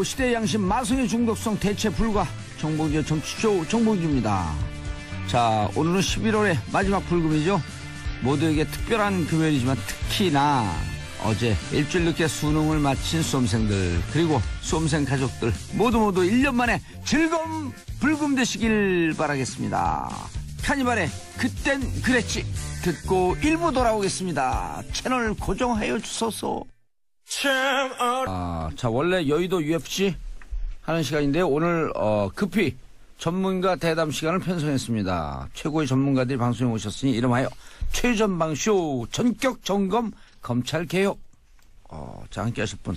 시대의 양심 마성의 중독성 대체 불가 정봉주의 정치쇼 정봉주입니다. 자, 오늘은 11월의 마지막 불금이죠. 모두에게 특별한 금요일이지만 특히나 어제 일주일 늦게 수능을 마친 수험생들 그리고 수험생 가족들 모두 1년 만에 즐거운 불금 되시길 바라겠습니다. 카니발의 그땐 그랬지 듣고 일부 돌아오겠습니다. 채널 고정하여 주소서. 자, 원래 여의도 UFC 하는 시간인데 오늘 급히 전문가 대담 시간을 편성했습니다. 최고의 전문가들이 방송에 오셨으니 이름하여 최전방쇼 전격 점검 검찰개혁. 자, 함께 하실 분.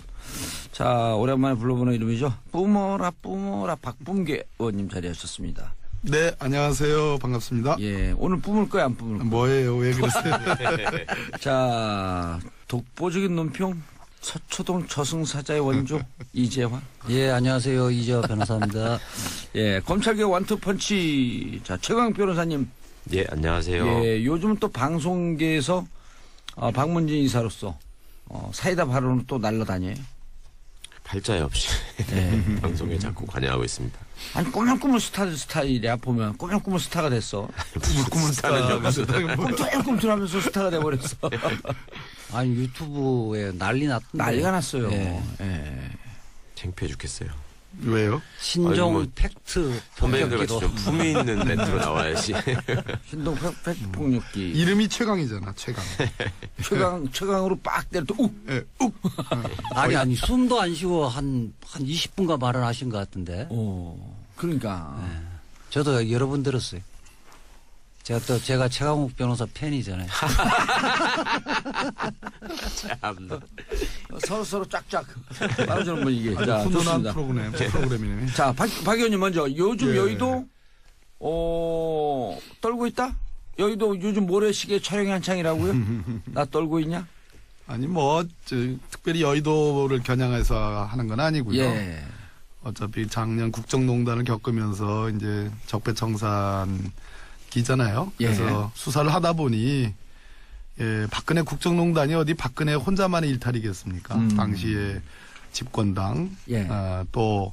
자, 오랜만에 불러보는 이름이죠. 뿜어라 박뿜계 의원님 자리하셨습니다. 네, 안녕하세요. 반갑습니다. 예, 오늘 뿜을 거야, 안 뿜을 거야? 뭐예요? 왜 그러세요? 자, 독보적인 논평. 서초동 저승사자의 원조 이재환. 예, 안녕하세요. 이재환 변호사입니다. 예, 검찰개혁 원투펀치. 자, 최강 변호사님. 예, 안녕하세요. 예, 요즘 또 방송계에서 박문진 이사로서 사이다 발언을 또 날라다녀요. 팔자에 없이 방송에 자꾸 관여하고 있습니다. 아니, 꾸물꾸물 스타일이야. 보면 꾸물꾸물 스타가 됐어. 꾸물꾸물 스타는 꿈틀꿈틀하면서 스타가 돼버렸어. 아니, 유튜브에 난리가 났어요. 예. 예. 창피해 죽겠어요. 왜요? 신종 뭐, 팩트 선배님들 같이 폭력기로. 좀 품위 있는 멘트로 나와야지. 신동 팩트 폭력기. 이름이 최강이잖아, 최강. 최강으로 빡 때려 또 욱. 예, 욱. 아니, 숨도 안 쉬고 한 20분간 발언하신 것 같은데. 그러니까. 예. 저도 여러 번 들었어요. 제가 최강욱 변호사 팬이잖아요. 참나. 서로 짝짝 따라주는 분위기. 자, 훈훈한 좋습니다. 프로그램이네. 자, 박 의원님 먼저 요즘 예. 여의도 떨고 있다? 여의도 요즘 모래시계 촬영이 한창이라고요? 나 떨고 있냐? 아니, 특별히 여의도를 겨냥해서 하는 건 아니고요. 예. 어차피 작년 국정농단을 겪으면서 이제 적폐청산 기잖아요. 그래서 수사를 하다 보니 박근혜 국정농단이 어디 박근혜 혼자만의 일탈이겠습니까? 당시에 집권당 또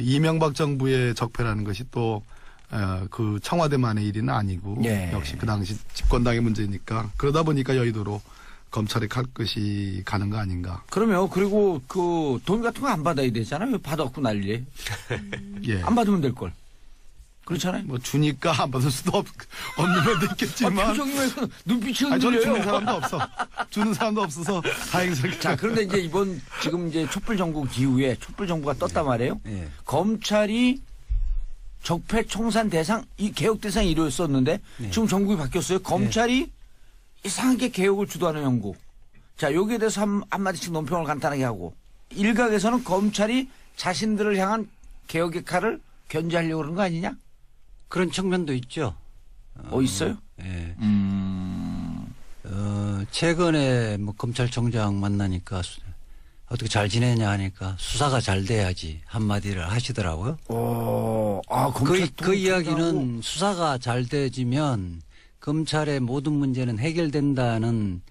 이명박 정부의 적폐라는 것이 또 그 청와대만의 일은 아니고 역시 그 당시 집권당의 문제니까 그러다 보니까 여의도로 검찰이 갈 것이 가는 거 아닌가. 그러면 그리고 그 돈 같은 거 안 받아야 되잖아요. 받아갖고 난리. 예. 안 받으면 될 걸. 그렇잖아요. 뭐 주니까 안 받을 수도 없는 면도 있겠지만. 표정이 왜 눈빛이 아니, 저는 흔들려요. 주는 사람도 없어. 주는 사람도 없어서 다행스럽게. 자, 그런데 이제 지금 이제 촛불 정국 이후에 촛불 정부가 떴단 말이에요. 예. 검찰이 적폐 청산 대상, 이 개혁 대상이 이루어졌었는데 지금 정국이 바뀌었어요. 검찰이 이상하게 개혁을 주도하는 형국. 자, 여기에 대해서 한마디씩 논평을 간단하게 하고. 일각에서는 검찰이 자신들을 향한 개혁의 칼을 견제하려고 그런 거 아니냐? 그런 측면도 있죠. 있어요? 예. 최근에 뭐 검찰총장 만나니까 어떻게 잘 지내냐 하니까 수사가 잘 돼야지 한마디를 하시더라고요. 그 이야기는 수사가 잘 되지면 검찰의 모든 문제는 해결된다는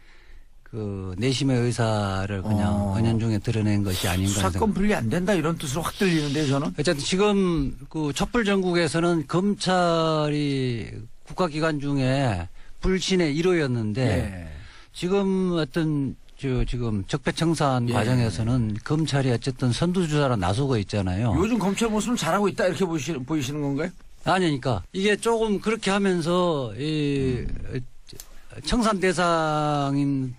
그 내심의 의사를 그냥 은연중에 드러낸 것이 아닌가. 수사권 분리 안 된다 이런 뜻으로 확 들리는데 저는. 어쨌든 지금 그 촛불 전국에서는 검찰이 국가기관 중에 불신의 1호였는데 지금 어떤 지금 적폐청산 과정에서는 검찰이 어쨌든 선두주자로 나서고 있잖아요. 요즘 검찰 모습은 잘하고 있다 이렇게 보이시는 건가요? 아니니까 이게 조금 그렇게 하면서 이 청산 대상인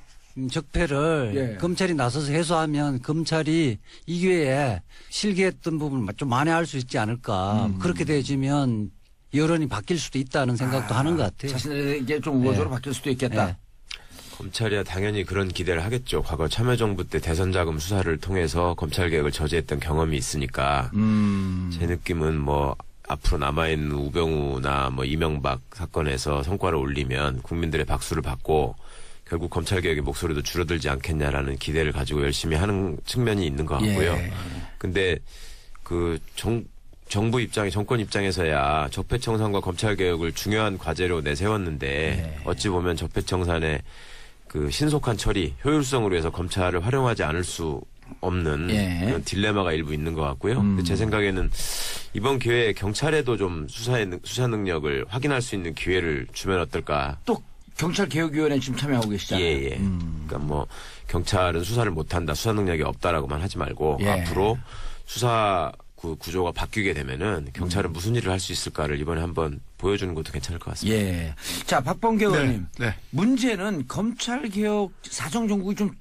적폐를 검찰이 나서서 해소하면 검찰이 이 기회에 실기했던 부분을 좀 만회할 수 있지 않을까. 그렇게 되어지면 여론이 바뀔 수도 있다는 생각도 하는 것 같아요. 자신에게 좀 우호적으로 바뀔 수도 있겠다. 검찰이야 당연히 그런 기대를 하겠죠. 과거 참여정부 때 대선자금 수사를 통해서 검찰개혁을 저지했던 경험이 있으니까 제 느낌은 뭐 앞으로 남아있는 우병우나 뭐 이명박 사건에서 성과를 올리면 국민들의 박수를 받고 결국 검찰개혁의 목소리도 줄어들지 않겠냐라는 기대를 가지고 열심히 하는 측면이 있는 것 같고요. 근데 그 정부 정권 입장에서야 적폐청산과 검찰개혁을 중요한 과제로 내세웠는데 어찌 보면 적폐청산의 그 신속한 처리, 효율성으로 해서 검찰을 활용하지 않을 수 없는 예. 그런 딜레마가 일부 있는 것 같고요. 근데 제 생각에는 이번 기회에 경찰에도 좀 수사 능력을 확인할 수 있는 기회를 주면 어떨까. 또 경찰개혁위원회 지금 참여하고 계시잖아요. 예. 그러니까 뭐 경찰은 수사를 못한다, 수사 능력이 없다라고만 하지 말고 예. 앞으로 수사 구조가 바뀌게 되면은 경찰은 무슨 일을 할 수 있을까를 이번에 한번 보여주는 것도 괜찮을 것 같습니다. 예. 자, 박범계 의원님. 네. 문제는 검찰개혁 사정정국이 좀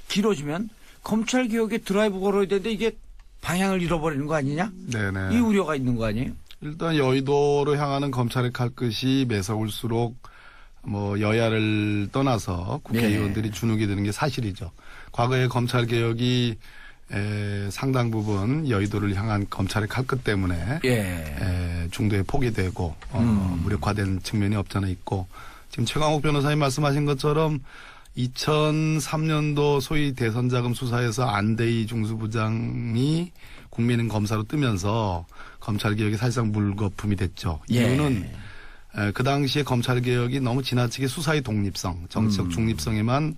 길어지면 검찰개혁의 드라이브 걸어야 되는데 이게 방향을 잃어버리는 거 아니냐? 네네. 이 우려가 있는 거 아니에요? 일단 여의도로 향하는 검찰의 칼끝이 매서울수록 뭐 여야를 떠나서 국회의원들이 주눅이 드는 게 사실이죠. 과거에 검찰개혁이 상당 부분 여의도를 향한 검찰의 칼끝 때문에 중도에 포기되고 무력화된 측면이 없잖아 있고 지금 최강욱 변호사님 말씀하신 것처럼 2003년도 소위 대선자금 수사에서 안대희 중수부장이 국민은 검사로 뜨면서 검찰개혁이 사실상 물거품이 됐죠. 이유는 그 당시에 검찰개혁이 너무 지나치게 수사의 독립성, 정치적 중립성에만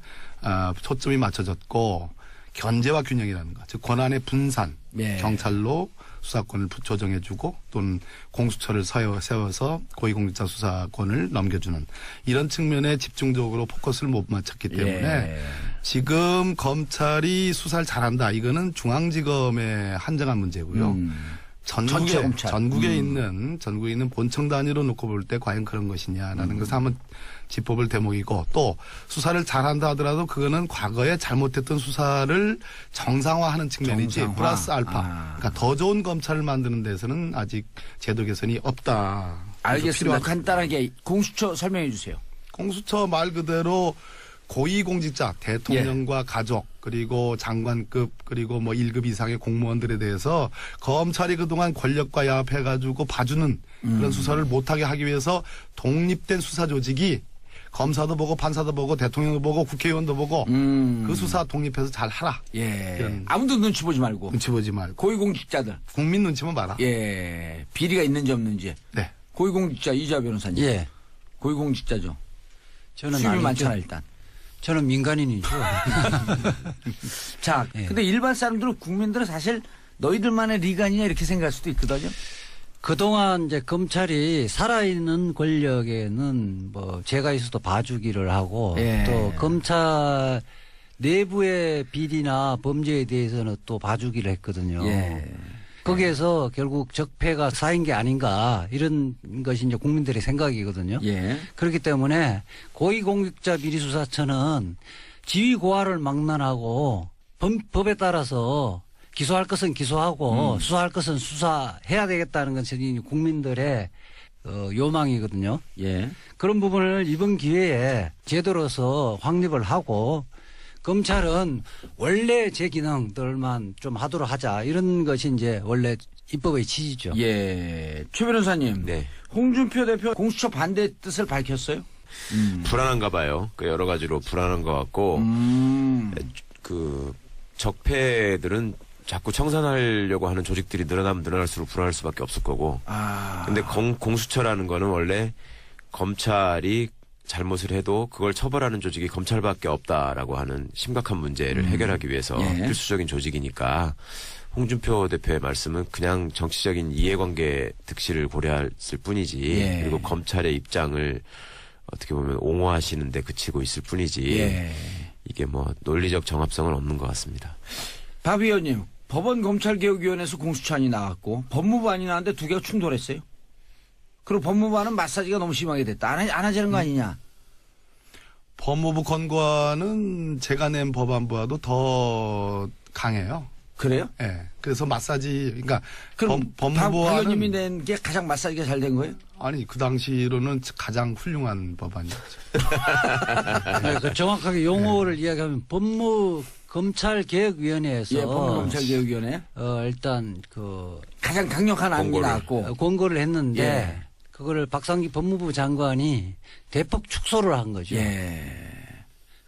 초점이 맞춰졌고 견제와 균형이라는 것, 즉 권한의 분산, 경찰로 수사권을 조정해주고 또는 공수처를 세워서 고위공직자 수사권을 넘겨주는 이런 측면에 집중적으로 포커스를 못 맞췄기 때문에 지금 검찰이 수사를 잘한다. 이거는 중앙지검에 한정한 문제고요. 전국에 있는 본청 단위로 놓고 볼 때 과연 그런 것이냐라는 것을 한번 짚어볼 대목이고 또 수사를 잘한다 하더라도 그거는 과거에 잘못했던 수사를 정상화하는 측면이지 플러스 알파. 그러니까 더 좋은 검찰을 만드는 데서는 아직 제도 개선이 없다. 알겠습니다. 간단하게 공수처 설명해 주세요. 공수처 말 그대로 고위공직자, 대통령과 가족, 그리고 장관급, 그리고 뭐 1급 이상의 공무원들에 대해서 검찰이 그동안 권력과 야합해가지고 봐주는 그런 수사를 못하게 하기 위해서 독립된 수사 조직이 검사도 보고 판사도 보고 대통령도 보고 국회의원도 보고 그 수사 독립해서 잘 하라. 아무도 눈치 보지 말고. 눈치 보지 말고. 고위공직자들. 국민 눈치만 봐라. 비리가 있는지 없는지. 네. 고위공직자 이자 변호사님. 고위공직자죠. 저는 수입이 많잖아 일단. 저는 민간인이죠. 자, 근데 일반 사람들은 국민들은 사실 너희들만의 리가 아니냐 이렇게 생각할 수도 있거든요. 그동안 이제 검찰이 살아있는 권력에는 뭐 제가 있어도 봐주기를 하고 또 검찰 내부의 비리나 범죄에 대해서는 또 봐주기를 했거든요. 거기에서 결국 적폐가 쌓인 게 아닌가 이런 것이 이제 국민들의 생각이거든요. 그렇기 때문에 고위공직자 비리수사처는 지위 고하를 망라하고 법에 따라서 기소할 것은 기소하고 수사할 것은 수사해야 되겠다는 것이 국민들의 요망이거든요. 그런 부분을 이번 기회에 제도로서 확립을 하고 검찰은 원래 제 기능들만 좀 하도록 하자. 이런 것이 이제 원래 입법의 취지죠. 최 변호사님. 홍준표 대표 공수처 반대 뜻을 밝혔어요? 불안한가 봐요. 그 여러 가지로 불안한 것 같고, 그 적폐들은 자꾸 청산하려고 하는 조직들이 늘어나면 늘어날수록 불안할 수밖에 없을 거고. 근데 공수처라는 거는 원래 검찰이 잘못을 해도 그걸 처벌하는 조직이 검찰밖에 없다라고 하는 심각한 문제를 해결하기 위해서 필수적인 조직이니까 홍준표 대표의 말씀은 그냥 정치적인 이해관계 득실을 고려했을 뿐이지 그리고 검찰의 입장을 어떻게 보면 옹호하시는 데 그치고 있을 뿐이지 이게 뭐 논리적 정합성은 없는 것 같습니다. 박 의원님, 법원검찰개혁위원회에서 공수처안이 나왔고 법무부안이 나왔는데 두 개가 충돌했어요. 그리고 법무부안은 마사지가 너무 심하게 됐다. 안 하자는 거 아니냐? 법무부 건과는 제가 낸 법안부와도 더 강해요. 그래요? 그래서 마사지, 그러니까 그럼 박 의원님이 낸 게 가장 마사지가 잘 된 거예요? 아니, 그 당시로는 가장 훌륭한 법안이었죠. 그 정확하게 용어를 이야기하면 법무검찰개혁위원회에서 법무검찰개혁위원회 일단 그 가장 강력한 안이 나왔고 권고를 했는데 그거를 박상기 법무부 장관이 대폭 축소를 한 거죠.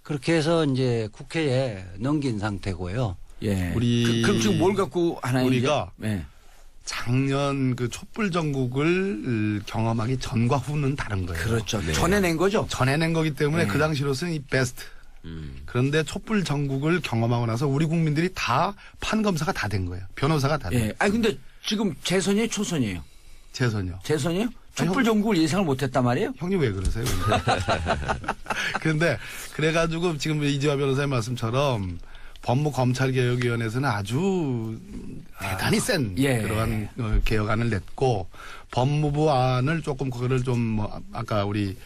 그렇게 해서 이제 국회에 넘긴 상태고요. 그럼 지금 뭘 갖고 하나요? 우리가 작년 그 촛불 전국을 경험하기 전과 후는 다른 거예요. 그렇죠. 전에 낸 거죠? 전에 낸 거기 때문에 그 당시로서는 이 베스트 그런데 촛불 전국을 경험하고 나서 우리 국민들이 다 판검사가 다 된 거예요. 변호사가 다 된 거예요. 아니 근데 지금 재선이에요, 초선이에요? 재선이요. 재선이요? 촛불 전국을 예상을 못했단 말이에요? 형님 왜 그러세요? 그런데 그래가지고 지금 이재화 변호사의 말씀처럼 법무검찰개혁위원회에서는 아주 대단히 센 그러한 개혁안을 냈고 법무부 안을 조금 그거를 좀 아까 우리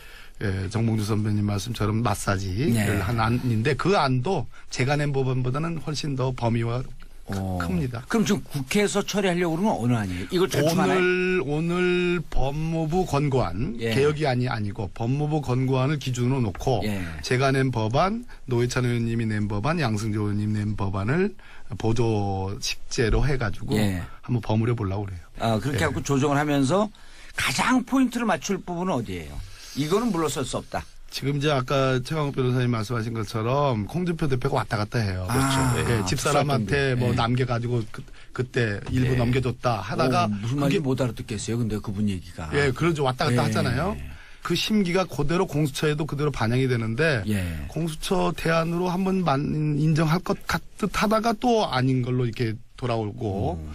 정봉주 선배님 말씀처럼 마사지를 한 안인데 그 안도 제가 낸 법안보다는 훨씬 더 범위와 큽니다. 그럼 지금 국회에서 처리하려고 그러면 어느 안이에요? 이걸 오늘 법무부 권고안 개혁이안이 아니고 법무부 권고안을 기준으로 놓고 제가 낸 법안, 노회찬 의원님이 낸 법안, 양승조 의원님 낸 법안을 보조식재로 해가지고 한번 버무려 보려고 그래요. 그렇게 하고 조정을 하면서 가장 포인트를 맞출 부분은 어디예요? 이거는 물러설 수 없다. 지금 이제 아까 최강욱 변호사님 말씀하신 것처럼 홍준표 대표가 왔다 갔다 해요. 그렇죠. 집사람한테 뭐 남겨가지고 그때 일부 넘겨줬다 하다가 무슨 말인지 못 알아듣겠어요. 근데 그분 얘기가. 그러죠. 왔다 갔다 하잖아요. 그 심기가 그대로 공수처에도 그대로 반영이 되는데 공수처 대안으로 한번 인정할 것 같듯 하다가 또 아닌 걸로 이렇게 돌아오고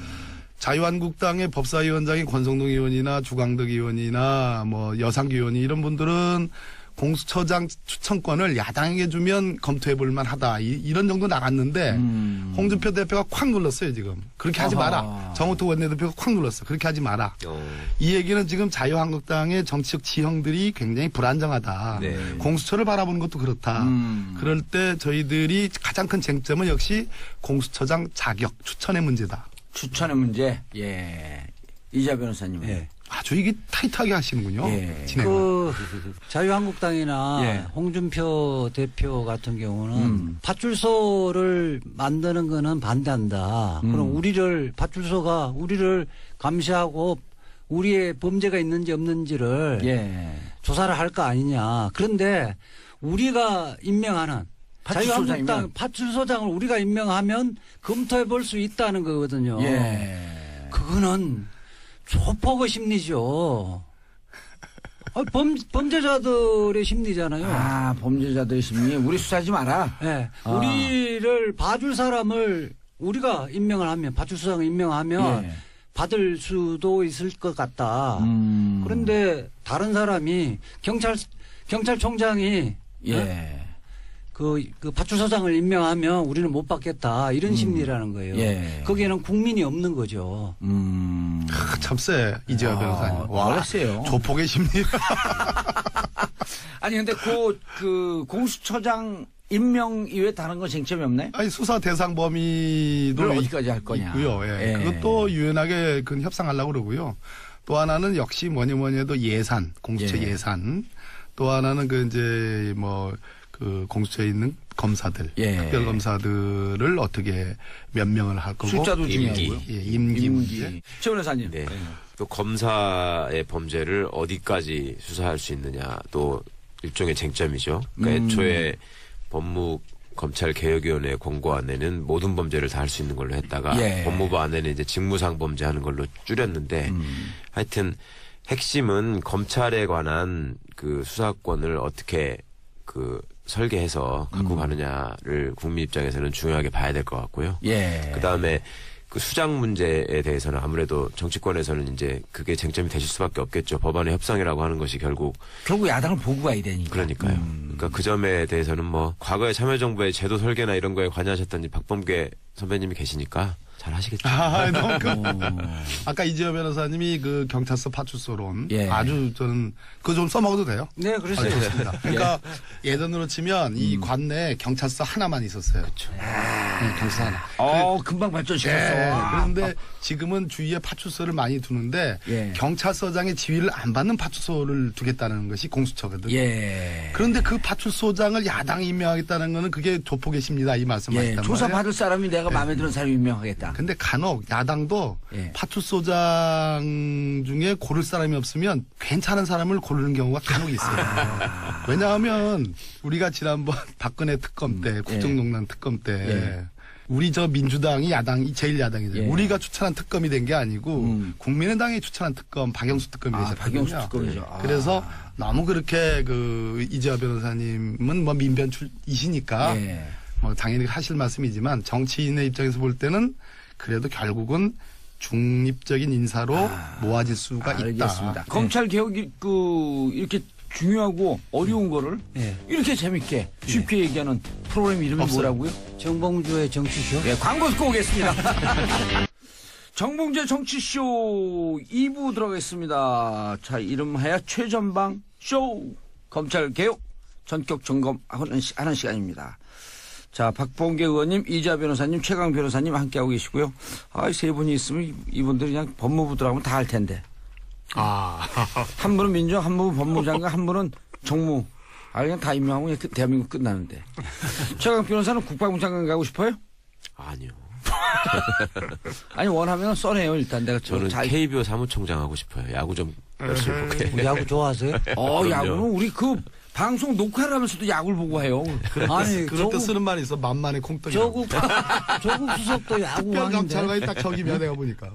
자유한국당의 법사위원장인 권성동 의원이나 주광덕 의원이나 뭐 여상규 의원이 이런 분들은 공수처장 추천권을 야당에게 주면 검토해 볼 만하다. 이런 정도 나갔는데 홍준표 대표가 콱 눌렀어요 지금. 그렇게 하지 마라. 정우택 원내대표가 콱 눌렀어. 그렇게 하지 마라. 이 얘기는 지금 자유한국당의 정치적 지형들이 굉장히 불안정하다. 공수처를 바라보는 것도 그렇다. 그럴 때 저희들이 가장 큰 쟁점은 역시 공수처장 자격 추천의 문제다. 추천의 문제. 이재화 변호사님. 아주 이게 타이트하게 하시는군요. 자유한국당이나 홍준표 대표 같은 경우는 파출소를 만드는 거는 반대한다. 그럼 파출소가 우리를 감시하고 우리의 범죄가 있는지 없는지를 조사를 할 거 아니냐. 그런데 우리가 임명하는 자유한국당 파출소장을 우리가 임명하면 검토해 볼 수 있다는 거거든요. 그거는 조폭의 심리죠. 범죄자들의 심리잖아요. 범죄자들의 심리. 우리 수사하지 마라. 우리를 봐줄 사람을 우리가 임명을 하면, 파출소장을 임명하면 받을 수도 있을 것 같다. 그런데 다른 사람이 경찰청장이 그 파출소장을 임명하면 우리는 못 받겠다. 이런 심리라는 거예요. 거기에는 국민이 없는 거죠. 참 쎄. 이재화 변호사님. 와, 세요. 조폭의 심리. 아니 근데 그 공수처장 임명 이외에 다른 건 쟁점이 없나요? 아니 수사 대상 범위도 어디까지 할 거냐. 있고요. 그것도 유연하게 협상하려고 그러고요. 또 하나는 역시 뭐니 해도 예산, 공수처 예산. 또 하나는 그 공수처에 있는 검사들, 특별 검사들을 어떻게 몇 명을 할 거고 숫자도 중요하고요. 임기 문제. 최 변호사님. 또 검사의 범죄를 어디까지 수사할 수 있느냐 또 일종의 쟁점이죠. 그러니까 애초에 법무검찰개혁위원회 권고안에는 모든 범죄를 다 할 수 있는 걸로 했다가 법무부 안에는 이제 직무상 범죄하는 걸로 줄였는데 하여튼 핵심은 검찰에 관한 그 수사권을 어떻게 설계해서 갖고 가느냐를 국민 입장에서는 중요하게 봐야 될 것 같고요. 그 다음에 그 수장 문제에 대해서는 아무래도 정치권에서는 이제 그게 쟁점이 되실 수밖에 없겠죠. 법안의 협상이라고 하는 것이 결국 야당을 보고 가야 되니까. 그러니까요. 그러니까 그 점에 대해서는 과거에 참여정부의 제도 설계나 이런 거에 관여하셨던 박범계 선배님이 계시니까 잘 하시겠죠. 아까 이재화 변호사님이 그 경찰서 파출소론 아주 저는 그거 좀 써먹어도 돼요? 네, 그러세요. 좋습니다. 그러니까 예전으로 치면 이 관내에 경찰서 하나만 있었어요. 그렇죠. 경찰서 하나. 금방 발전시켰어. 그런데 지금은 주위에 파출소를 많이 두는데 경찰서장의 지휘를 안 받는 파출소를 두겠다는 것이 공수처거든. 그런데 그 파출소장을 야당이 임명하겠다는 거는 그게 조폭의 심리다 이 말씀하셨단 말이에요. 조사 받을 사람이 내가 마음에 드는 사람이 임명하겠다. 근데 간혹 야당도 파출소장 중에 고를 사람이 없으면 괜찮은 사람을 고르는 경우가 간혹 있어요. 왜냐하면 우리가 지난번 박근혜 특검 때 국정농단 특검 때 우리 저 민주당이 제일 야당이죠. 우리가 추천한 특검이 된 게 아니고 국민의당이 추천한 특검 박영수 특검이 되셨거든요. 박영수 특검이죠. 그래서 너무 그렇게 이재화 변호사님은 뭐 민변 출이시니까 예. 뭐 당연히 하실 말씀이지만 정치인의 입장에서 볼 때는 그래도 결국은 중립적인 인사로 모아질 수가 알겠습니다. 있다. 검찰 개혁이 이렇게 중요하고 어려운 거를 예. 이렇게 재밌게 쉽게 얘기하는 프로그램 이름이 없어요. 뭐라고요? 정봉주의 정치쇼. 예, 광고 듣고 오겠습니다. 정봉재 정치쇼 2부 들어가겠습니다. 자, 이름하여 최전방 쇼. 검찰 개혁 전격 점검하는 시간입니다. 자, 박봉계 의원님, 이재화 변호사님, 최강 변호사님 함께하고 계시고요. 세 분이 있으면 이분들이 그냥 법무부 들어가면 다 할 텐데. 한 분은 민정, 한 분은 법무장관, 한 분은 정무. 그냥 다 임명하고 그냥 대한민국 끝나는데. 최강 변호사는 국방부 장관 가고 싶어요? 아니요. 아니, 원하면 써내요, 일단. 내가 저는 KBO 사무총장 하고 싶어요. 야구 좀 열심히 볼게요. 야구 좋아하세요? 그럼요. 야구는 우리 방송 녹화를 하면서도 야구를 보고 해요. 아니, 그럴 때 쓰는 말이 있어. 만만의 콩떡이. 조국 수석도 야구 왕인데. 특별감찰관이 딱 저기면 내가 보니까.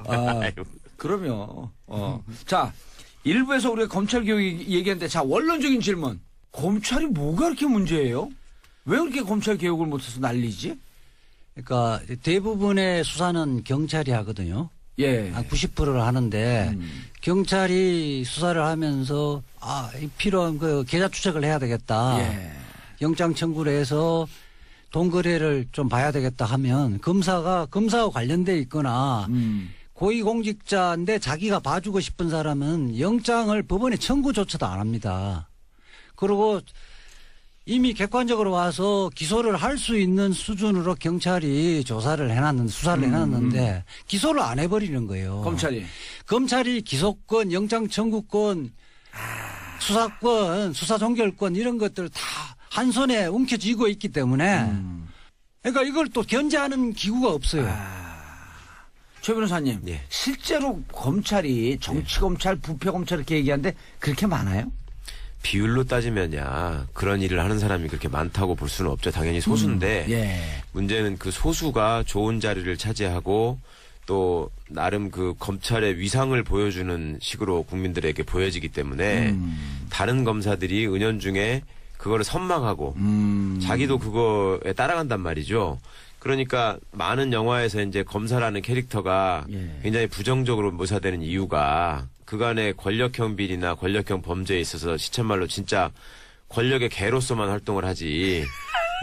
그러면. 자, 일부에서 우리가 검찰 개혁 얘기했는데, 자, 원론적인 질문. 검찰이 뭐가 그렇게 문제예요? 왜 그렇게 검찰 개혁을 못해서 난리지? 그러니까 대부분의 수사는 경찰이 하거든요. 예. 한 90%를 하는데 경찰이 수사를 하면서 필요한 계좌 추적을 해야 되겠다. 예. 영장 청구를 해서 돈 거래를 좀 봐야 되겠다 하면 검사와 관련돼 있거나 고위공직자인데 자기가 봐주고 싶은 사람은 영장을 법원에 청구조차도 안 합니다. 그리고 이미 객관적으로 와서 기소를 할 수 있는 수준으로 경찰이 수사를 해놨는데 기소를 안 해버리는 거예요. 검찰이 기소권, 영장 청구권, 수사권, 수사 종결권 이런 것들 다 한 손에 움켜쥐고 있기 때문에 그러니까 이걸 또 견제하는 기구가 없어요. 최 변호사님, 예. 실제로 검찰이 정치검찰, 부패검찰 이렇게 얘기하는데 그렇게 많아요? 비율로 따지면야 그런 일을 하는 사람이 그렇게 많다고 볼 수는 없죠. 당연히 소수인데 예. 문제는 그 소수가 좋은 자리를 차지하고 또 나름 그 검찰의 위상을 보여주는 식으로 국민들에게 보여지기 때문에 다른 검사들이 은연중에 그거를 선망하고 자기도 그거에 따라간단 말이죠. 그러니까 많은 영화에서 이제 검사라는 캐릭터가 굉장히 부정적으로 묘사되는 이유가 그간의 권력형 비리나 권력형 범죄에 있어서 시쳇말로 진짜 권력의 개로서만 활동을 하지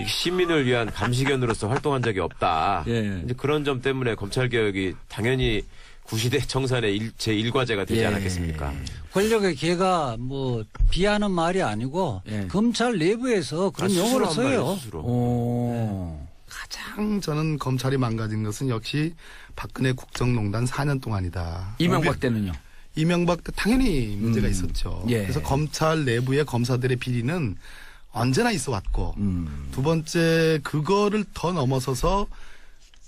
시민을 위한 감시견으로서 활동한 적이 없다. 예. 이제 그런 점 때문에 검찰개혁이 당연히 구시대 청산의 제1과제가 되지 않았겠습니까? 권력의 개가 비하는 말이 아니고 검찰 내부에서 그런 용어를 써요. 가장 저는 검찰이 망가진 것은 역시 박근혜 국정농단 4년 동안이다. 이명박 때는요? 이명박 때 당연히 문제가 있었죠. 그래서 검찰 내부의 검사들의 비리는 언제나 있어 왔고 두 번째 그거를 더 넘어서서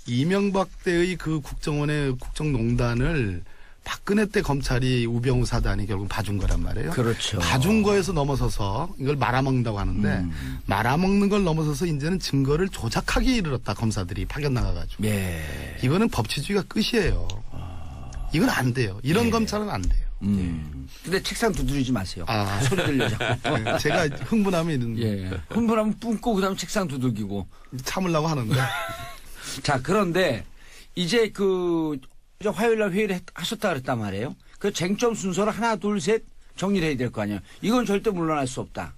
이명박 때의 그 국정원의 국정농단을 박근혜 때 검찰이 우병우 사단이 결국 봐준 거란 말이에요. 그렇죠. 봐준 거에서 넘어서서 이걸 말아먹는다고 하는데 말아먹는 걸 넘어서서 이제는 증거를 조작하기 이르렀다. 검사들이 파견 나가가지고. 이거는 법치주의가 끝이에요. 이건 안 돼요. 이런 검찰은 안 돼요. 근데 책상 두드리지 마세요. 소리 들려 자꾸. 제가 흥분하면 흥분하면 뿜고 그다음에 책상 두들기고 참으려고 하는데. 자, 그런데 이제 화요일 날 회의를 하셨다 그랬단 말이에요. 그 쟁점 순서를 하나, 둘, 셋 정리를 해야 될 거 아니에요. 이건 절대 물러날 수 없다.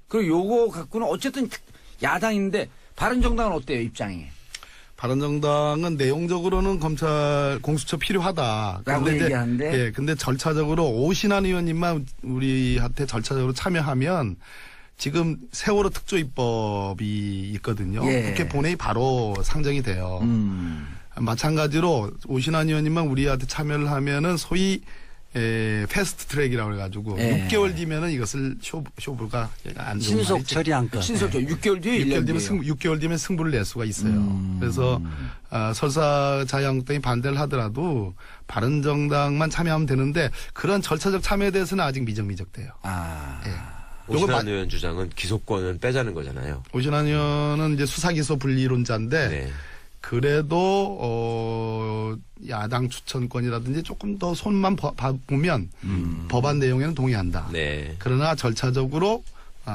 그리고 요거 갖고는 어쨌든 야당인데 바른정당은 어때요, 입장이? 바른정당은 내용적으로는 검찰 공수처 필요하다. 라고 얘기하는데. 근데 절차적으로 오신환 의원님만 우리한테 절차적으로 참여하면 지금 세월호 특조위법이 있거든요. 국회 본회의 바로 상정이 돼요. 마찬가지로 오신환 의원님만 우리한테 참여를 하면은 소위 패스트 트랙이라고 해가지고 6개월 뒤면은 이것을 쇼부가 안 좋은 신속 말이지. 처리한건. 신속 처리 6개월 뒤에 6개월 뒤면 승부를 낼 수가 있어요. 그래서 설사 자유한국당이 반대를 하더라도 바른정당만 참여하면 되는데 그런 절차적 참여에 대해서는 아직 미적미적돼요. 오신환 의원 주장은 기소권은 빼자는 거잖아요. 오신환 의원은 이제 수사기소 분리론자인데 그래도 야당 추천권이라든지 조금 더 손만 봐보면 법안 내용에는 동의한다. 네. 그러나 절차적으로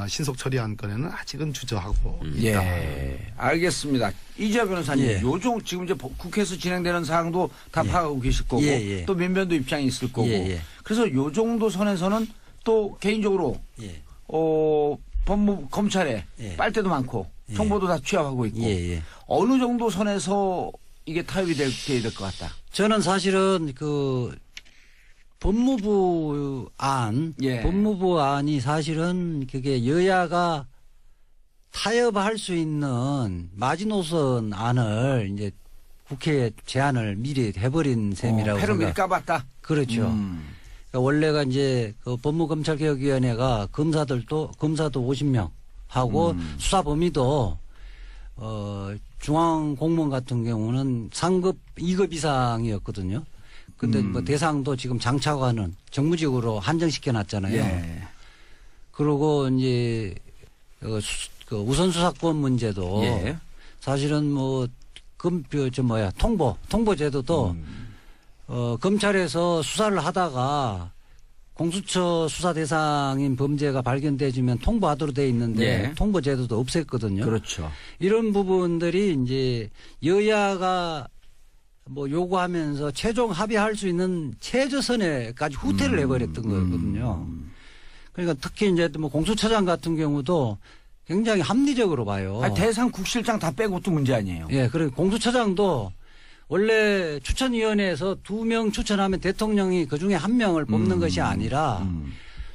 신속 처리한 건에는 아직은 주저하고 있다. 예, 알겠습니다. 이재화 변호사님, 예. 요종 지금 이제 국회에서 진행되는 사항도 다 예. 파악하고 계실 거고, 예, 예. 또 면면도 입장이 있을 거고, 예, 예. 그래서 요 정도 선에서는 또 개인적으로 예. 법무부 검찰에 예. 빨대도 많고 예. 정보도 다 취합하고 있고, 예, 예. 어느 정도 선에서 이게 타협이 돼야 될 것 같다. 저는 사실은 예. 법무부 안이 사실은 그게 여야가 타협할 수 있는 마지노선 안을 이제 국회에 제안을 미리 해버린 셈이라고 패를 미리 생각. 까봤다. 그렇죠. 그러니까 원래가 이제 그 법무검찰개혁위원회가 검사도 50명 하고 수사 범위도 중앙 공무원 같은 경우는 상급 2급 이상이었거든요. 근데 뭐 대상도 지금 장차관은 정무직으로 한정시켜 놨잖아요. 예. 그리고 이제 그 우선 수사권 문제도 예. 사실은 뭐 통보 제도도 검찰에서 수사를 하다가 공수처 수사 대상인 범죄가 발견되지면 통보하도록 돼 있는데 예. 통보 제도도 없앴거든요. 그렇죠. 이런 부분들이 이제 여야가 뭐 요구하면서 최종 합의할 수 있는 최저선에까지 후퇴를 해버렸던 거거든요. 그러니까 특히 이제 뭐 공수처장 같은 경우도 굉장히 합리적으로 봐요. 아니, 대상 국실장 다 빼고 또 문제 아니에요. 예, 그리고 공수처장도 원래 추천위원회에서 2명 추천하면 대통령이 그 중에 1명을 뽑는 것이 아니라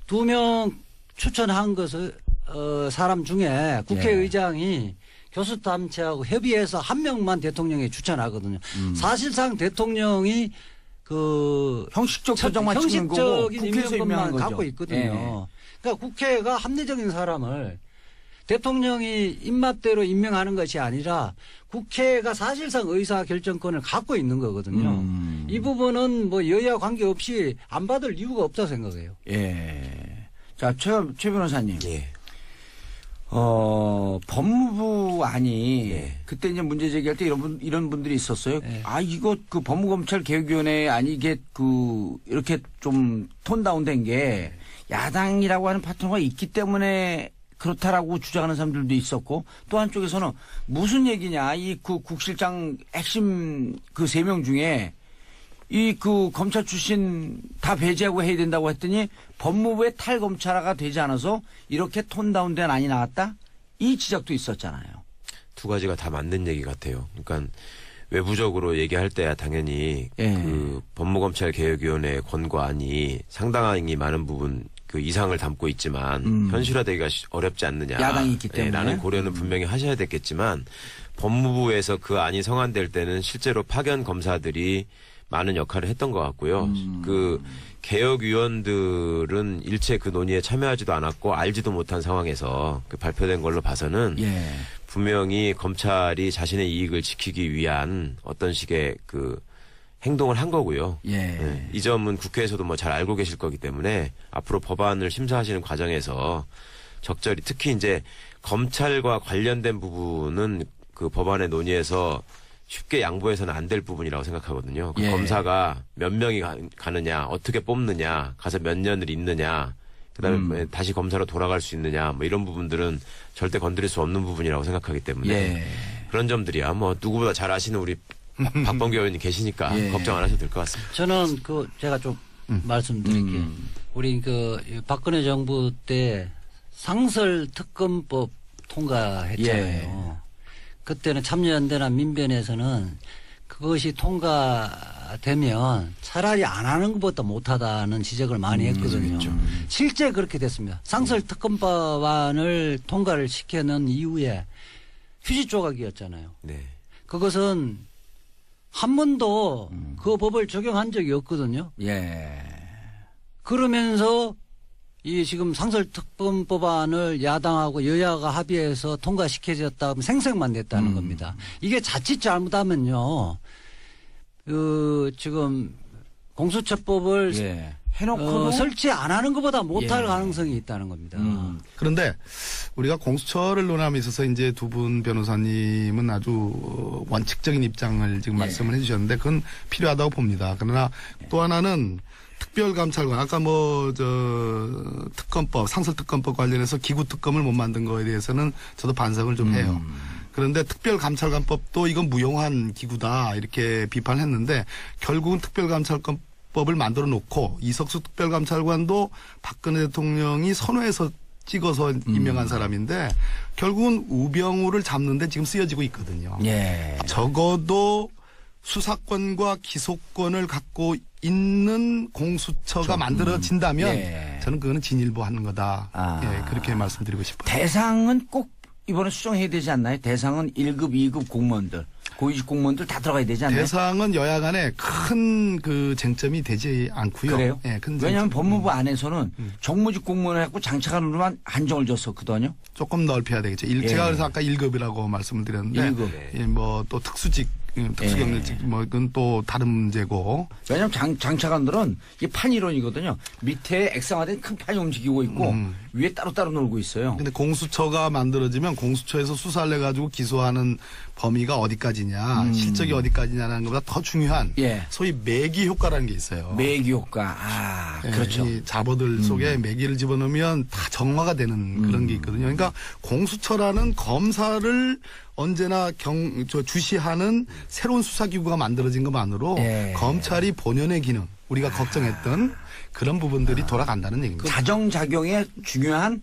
2명 추천한 것을 사람 중에 국회의장이 교수단체하고 협의해서 1명만 대통령이 추천하거든요. 사실상 대통령이 형식적 결정만 찍는 거고 형식적인 국회에서 임명한 임명권만 거죠. 갖고 있거든요. 예. 그러니까 국회가 합리적인 사람을 대통령이 입맛대로 임명하는 것이 아니라 국회가 사실상 의사결정권을 갖고 있는 거거든요. 이 부분은 뭐 여야 관계없이 안 받을 이유가 없다고 생각해요. 예. 자, 최 변호사님. 예. 법무부 안이 예. 그때 이제 문제 제기할 때 이런 분들이 있었어요. 예. 이거 법무검찰개혁위원회 아니 이게 이렇게 좀 톤 다운된 게 야당이라고 하는 파트너가 있기 때문에 그렇다라고 주장하는 사람들도 있었고 또 한쪽에서는 무슨 얘기냐 국실장 핵심 3명 중에 검찰 출신 다 배제하고 해야 된다고 했더니 법무부의 탈검찰화가 되지 않아서 이렇게 톤 다운된 안이 나왔다? 이 지적도 있었잖아요. 두 가지가 다 맞는 얘기 같아요. 그러니까 외부적으로 얘기할 때야 당연히 예. 법무검찰개혁위원회 권고안이 상당히 많은 부분 이상을 담고 있지만 현실화되기가 어렵지 않느냐. 야당이 있기 때문에. 라는 고려는 분명히 하셔야 됐겠지만 법무부에서 그 안이 성안될 때는 실제로 파견 검사들이 많은 역할을 했던 것 같고요. 개혁위원들은 일체 그 논의에 참여하지도 않았고 알지도 못한 상황에서 발표된 걸로 봐서는 예. 분명히 검찰이 자신의 이익을 지키기 위한 어떤 식의 행동을 한 거고요. 예. 네, 이 점은 국회에서도 뭐 잘 알고 계실 거기 때문에 앞으로 법안을 심사하시는 과정에서 적절히 특히 이제 검찰과 관련된 부분은 그 법안의 논의에서 쉽게 양보해서는 안 될 부분이라고 생각하거든요. 예. 검사가 몇 명이 가느냐, 어떻게 뽑느냐, 가서 몇 년을 있느냐, 그다음에 다시 검사로 돌아갈 수 있느냐, 뭐 이런 부분들은 절대 건드릴 수 없는 부분이라고 생각하기 때문에 예. 그런 점들이야 뭐 누구보다 잘 아시는 우리 박범계 의원님 계시니까 예. 걱정 안 하셔도 될 것 같습니다. 저는 제가 좀 말씀드릴게요. 우리 박근혜 정부 때 상설특검법 통과했잖아요. 예. 그때는 참여연대나 민변에서는 그것이 통과되면 차라리 안 하는 것보다 못하다는 지적을 많이 했거든요. 실제 그렇게 됐습니다. 상설특검법안을 통과를 시켜놓은 이후에 휴지 조각이었잖아요. 네. 그것은 한 번도 그 법을 적용한 적이 없거든요. 예. 그러면서 이 지금 상설특검법안을 야당하고 여야가 합의해서 통과시켜졌다 하면 생색만 냈다는 겁니다. 이게 자칫 잘못하면요. 지금 공수처법을 예. 해놓고도 설치 안 하는 것보다 못할 가능성이 있다는 겁니다. 그런데 우리가 공수처를 논함에 있어서 이제 두 분 변호사님은 아주 원칙적인 입장을 지금 말씀을 해주셨는데 그건 필요하다고 봅니다. 그러나 또 하나는 특별감찰관 아까 특검법 상설특검법 관련해서 기구특검을 못 만든 거에 대해서는 저도 반성을 좀 해요. 그런데 특별감찰관법도 이건 무용한 기구다 이렇게 비판했는데 결국은 특별감찰관법을 만들어 놓고 이석수 특별감찰관도 박근혜 대통령이 선호해서 찍어서 임명한 사람인데 결국은 우병우를 잡는데 지금 쓰여지고 있거든요. 예. 적어도 수사권과 기소권을 갖고 있는 공수처가 만들어진다면 저는 그거는 진일보하는 거다. 예, 그렇게 말씀드리고 싶어요. 대상은 꼭 이번에 수정해야 되지 않나요? 대상은 1급, 2급 공무원들, 고위직 공무원들 다 들어가야 되지 않나요? 대상은 여야 간에 큰 그 쟁점이 되지 않고요. 그래요? 예, 왜냐하면 법무부 안에서는 정무직 공무원을 갖고 장차관으로만 한정을 줬었거든요. 조금 넓혀야 되겠죠. 제가 그래서 아까 1급이라고 말씀을 드렸는데 1급. 예, 뭐 또 특수직 특수경력직 뭐 이건 또 다른 문제고. 왜냐하면 장차관들은 이게 판이론이거든요. 밑에 액상화된 큰 판이 움직이고 있고 위에 따로따로 놀고 있어요. 근데 공수처가 만들어지면 공수처에서 수사를 해가지고 기소하는 범위가 어디까지냐, 실적이 어디까지냐는 것보다 더 중요한 소위 매기 효과라는 게 있어요. 매기 효과. 아, 그렇죠. 이 자보들 속에 매기를 집어넣으면 다 정화가 되는 그런 게 있거든요. 그러니까 공수처라는 검사를 언제나 주시하는 새로운 수사기구가 만들어진 것만으로 검찰이 본연의 기능, 우리가 걱정했던 그런 부분들이 돌아간다는 얘기입니다. 자정작용에 중요한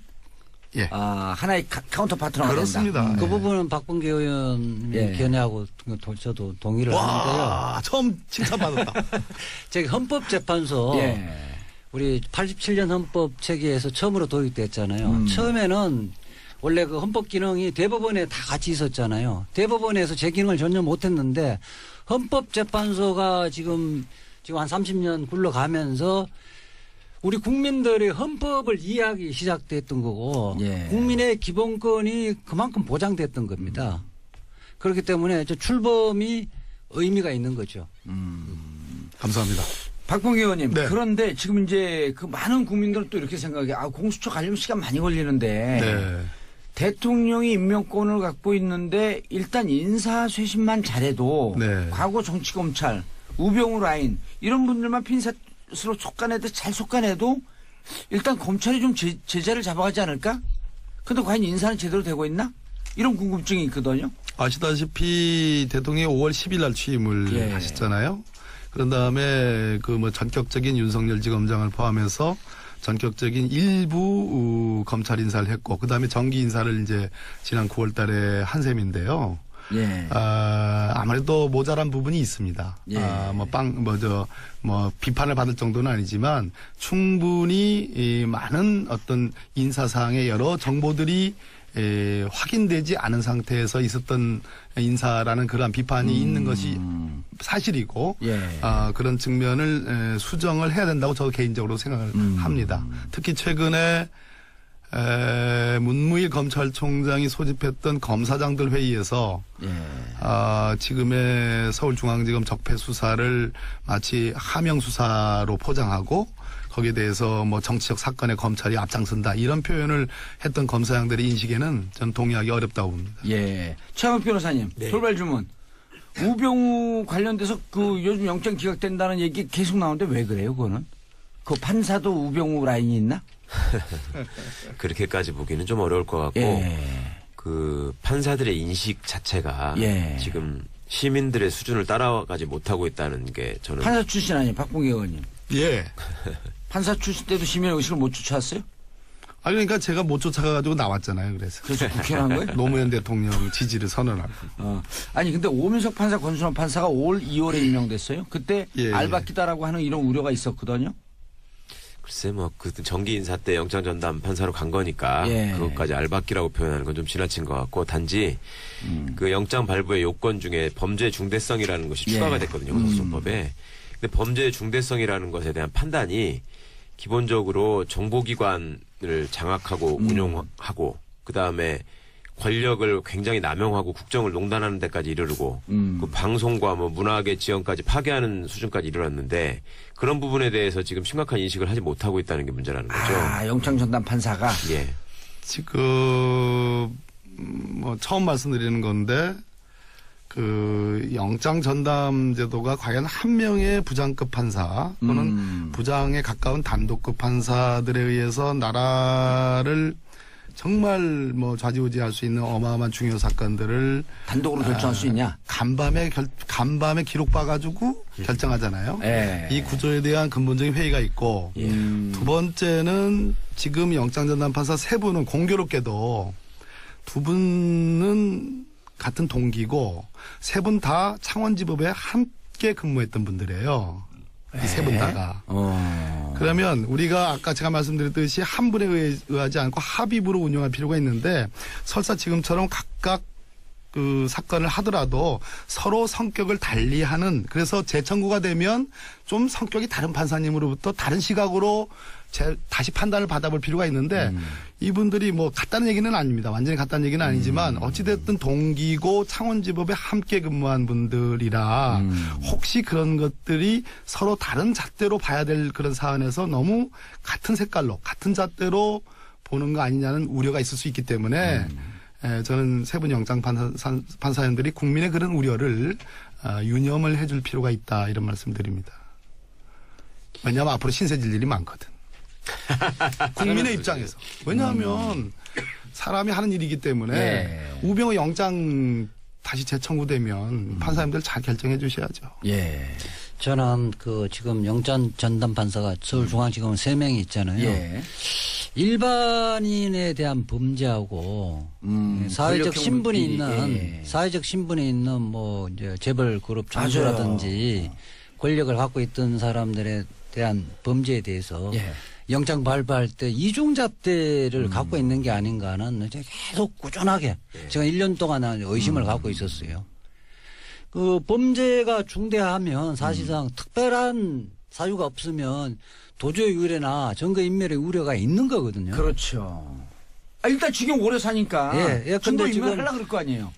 하나의 카운터 파트너가 그렇습니다. 된다. 그 부분은 박범계 의원님의 견해하고 저도 동의를 하는데요. 처음 칭찬받았다. 저기 헌법재판소 우리 87년 헌법 체계에서 처음으로 도입됐잖아요. 처음에는 원래 그 헌법 기능이 대법원에 다 같이 있었잖아요. 대법원에서 제 기능을 전혀 못했는데 헌법재판소가 지금 한 30년 굴러가면서 우리 국민들의 헌법을 이해하기 시작됐던 거고 국민의 기본권이 그만큼 보장됐던 겁니다. 그렇기 때문에 저 출범이 의미가 있는 거죠. 감사합니다. 박봉계 의원님, 그런데 지금 이제 그 많은 국민들은 또 이렇게 생각해. 공수처 가려면 시간 많이 걸리는데 대통령이 임명권을 갖고 있는데 일단 인사쇄신만 잘해도 과거 정치검찰, 우병우 라인 이런 분들만 핀셋으로 속간해도 잘 속간해도 일단 검찰이 좀 제자를 잡아가지 않을까? 근데 과연 인사는 제대로 되고 있나? 이런 궁금증이 있거든요. 아시다시피 대통령이 5월 10일 날 취임을 하셨잖아요. 그런 다음에 그 뭐 전격적인 윤석열 지검장을 포함해서 전격적인 일부 검찰 인사를 했고 그다음에 정기 인사를 이제 지난 9월 달에 한 셈인데요. 아무래도 모자란 부분이 있습니다. 비판을 받을 정도는 아니지만 충분히 이 많은 어떤 인사사항의 여러 정보들이 확인되지 않은 상태에서 있었던 인사라는 그러한 비판이 있는 것이 사실이고 그런 측면을 수정을 해야 된다고 저도 개인적으로 생각을 합니다. 특히 최근에 문무일 검찰총장이 소집했던 검사장들 회의에서 지금의 서울중앙지검 적폐 수사를 마치 하명 수사로 포장하고 거기에 대해서 뭐 정치적 사건에 검찰이 앞장선다 이런 표현을 했던 검사장들의 인식에는 저는 동의하기 어렵다고 봅니다. 최강욱 변호사님, 돌발 주문. 우병우 관련돼서 그 요즘 영장 기각된다는 얘기 계속 나오는데 왜 그래요, 그거는? 그 판사도 우병우 라인이 있나? 그렇게까지 보기는 좀 어려울 것 같고 그 판사들의 인식 자체가 지금 시민들의 수준을 따라가지 못하고 있다는 게 저는 판사 출신 아니에요, 박봉계 의원님? 판사 출신 때도 시민의 의식을 못 쫓아왔어요? 그러니까 제가 못 쫓아가가지고 나왔잖아요. 그래서 국회를 한 거예요? 노무현 대통령 지지를 선언하고. 아니 근데 오민석 판사, 권순원 판사가 올 2월에 임명됐어요. 그때 알바끼다라고 하는 이런 우려가 있었거든요. 글쎄 그 정기 인사 때 영장 전담 판사로 간 거니까 그것까지 알박기라고 표현하는 건 좀 지나친 것 같고 단지 그 영장 발부의 요건 중에 범죄 중대성이라는 것이 추가가 됐거든요. 형사소송법에. 근데 범죄 중대성이라는 것에 대한 판단이 기본적으로 정보기관을 장악하고 운용하고 그다음에 권력을 굉장히 남용하고 국정을 농단하는 데까지 이르르고 그 방송과 뭐 문화계 지형까지 파괴하는 수준까지 이르렀는데 그런 부분에 대해서 지금 심각한 인식을 하지 못하고 있다는 게 문제라는 거죠. 아, 영장 전담 판사가 예. 지금 뭐 처음 말씀드리는 건데 그 영장 전담 제도가 과연 한 명의 부장급 판사 또는 부장에 가까운 단독급 판사들에 의해서 나라를 정말 뭐 좌지우지할 수 있는 어마어마한 중요 사건들을 단독으로 결정할 수 있냐? 간밤에 기록 봐가지고 결정하잖아요. 예. 이 구조에 대한 근본적인 회의가 있고 두 번째는 지금 영장전담판사 세 분은 공교롭게도 두 분은 같은 동기고 세 분 다 창원지법에 함께 근무했던 분들이에요. 이 세 분 다가. 그러면 우리가 아까 제가 말씀드렸듯이 한 분에 의하지 않고 합의부로 운영할 필요가 있는데 설사 지금처럼 각각 그 사건을 하더라도 서로 성격을 달리하는 그래서 재청구가 되면 좀 성격이 다른 판사님으로부터 다른 시각으로 다시 판단을 받아볼 필요가 있는데 이분들이 뭐 같다는 얘기는 아닙니다. 완전히 같다는 얘기는 아니지만 어찌됐든 동기고 창원지법에 함께 근무한 분들이라 혹시 그런 것들이 서로 다른 잣대로 봐야 될 그런 사안에서 너무 같은 색깔로 같은 잣대로 보는 거 아니냐는 우려가 있을 수 있기 때문에 저는 세 분 영장 판사님들이 국민의 그런 우려를 유념을 해줄 필요가 있다 이런 말씀드립니다. 왜냐하면 앞으로 신세질 일이 많거든. 국민의 입장에서. 왜냐하면 사람이 하는 일이기 때문에 우병우 영장 다시 재청구되면 판사님들 잘 결정해 주셔야죠. 예. 저는 그 지금 영장 전담 판사가 서울중앙지검은 3명이 있잖아요. 예. 일반인에 대한 범죄하고 사회적 신분이 있는 사회적 신분이 있는 뭐 이제 재벌 그룹 총수라든지 권력을 갖고 있던 사람들에 대한 범죄에 대해서 영장 발부할 때 이중잣대를 갖고 있는 게 아닌가 하는 계속 꾸준하게 제가 1년 동안 의심을 갖고 있었어요. 그 범죄가 중대하면 사실상 특별한 사유가 없으면 도주의 유래나 증거인멸의 우려가 있는 거거든요. 그렇죠. 아, 일단 지금 오래 사니까 증거인멸 하려고 그럴 거 아니에요.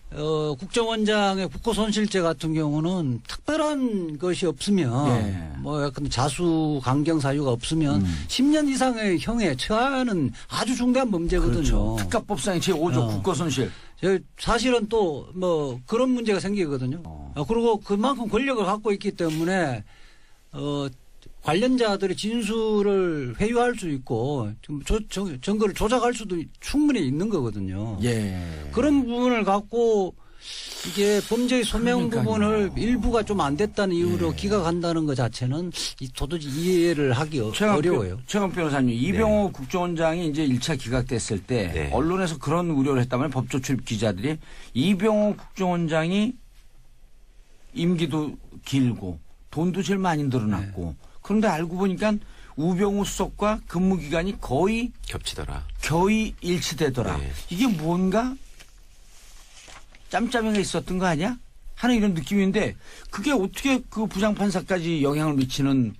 국정원장의 국고손실죄 같은 경우는 특별한 것이 없으면 뭐 약간 자수 강경 사유가 없으면 10년 이상의 형에 처하는 아주 중대한 범죄거든요. 그렇죠. 특가법상의 제5조 국고손실. 사실은 또 뭐 그런 문제가 생기거든요. 그리고 그만큼 권력을 갖고 있기 때문에 관련자들의 진술을 회유할 수 있고 증거를 조작할 수도 충분히 있는 거거든요. 그런 부분을 갖고 이게 범죄의 소명 부분을 일부가 좀 안 됐다는 이유로 기각한다는 것 자체는 도저히 이해를 하기 어려워요. 최강 변호사님, 이병호 국정원장이 이제 1차 기각됐을 때 언론에서 그런 우려를 했다면 법조 출입 기자들이 이병호 국정원장이 임기도 길고 돈도 제일 많이 늘어났고 그런데 알고 보니까 우병우 수석과 근무 기간이 거의 겹치더라. 거의 일치되더라. 이게 뭔가 짬짬이가 있었던 거 아니야? 하는 이런 느낌인데 그게 어떻게 그 부장판사까지 영향을 미치는.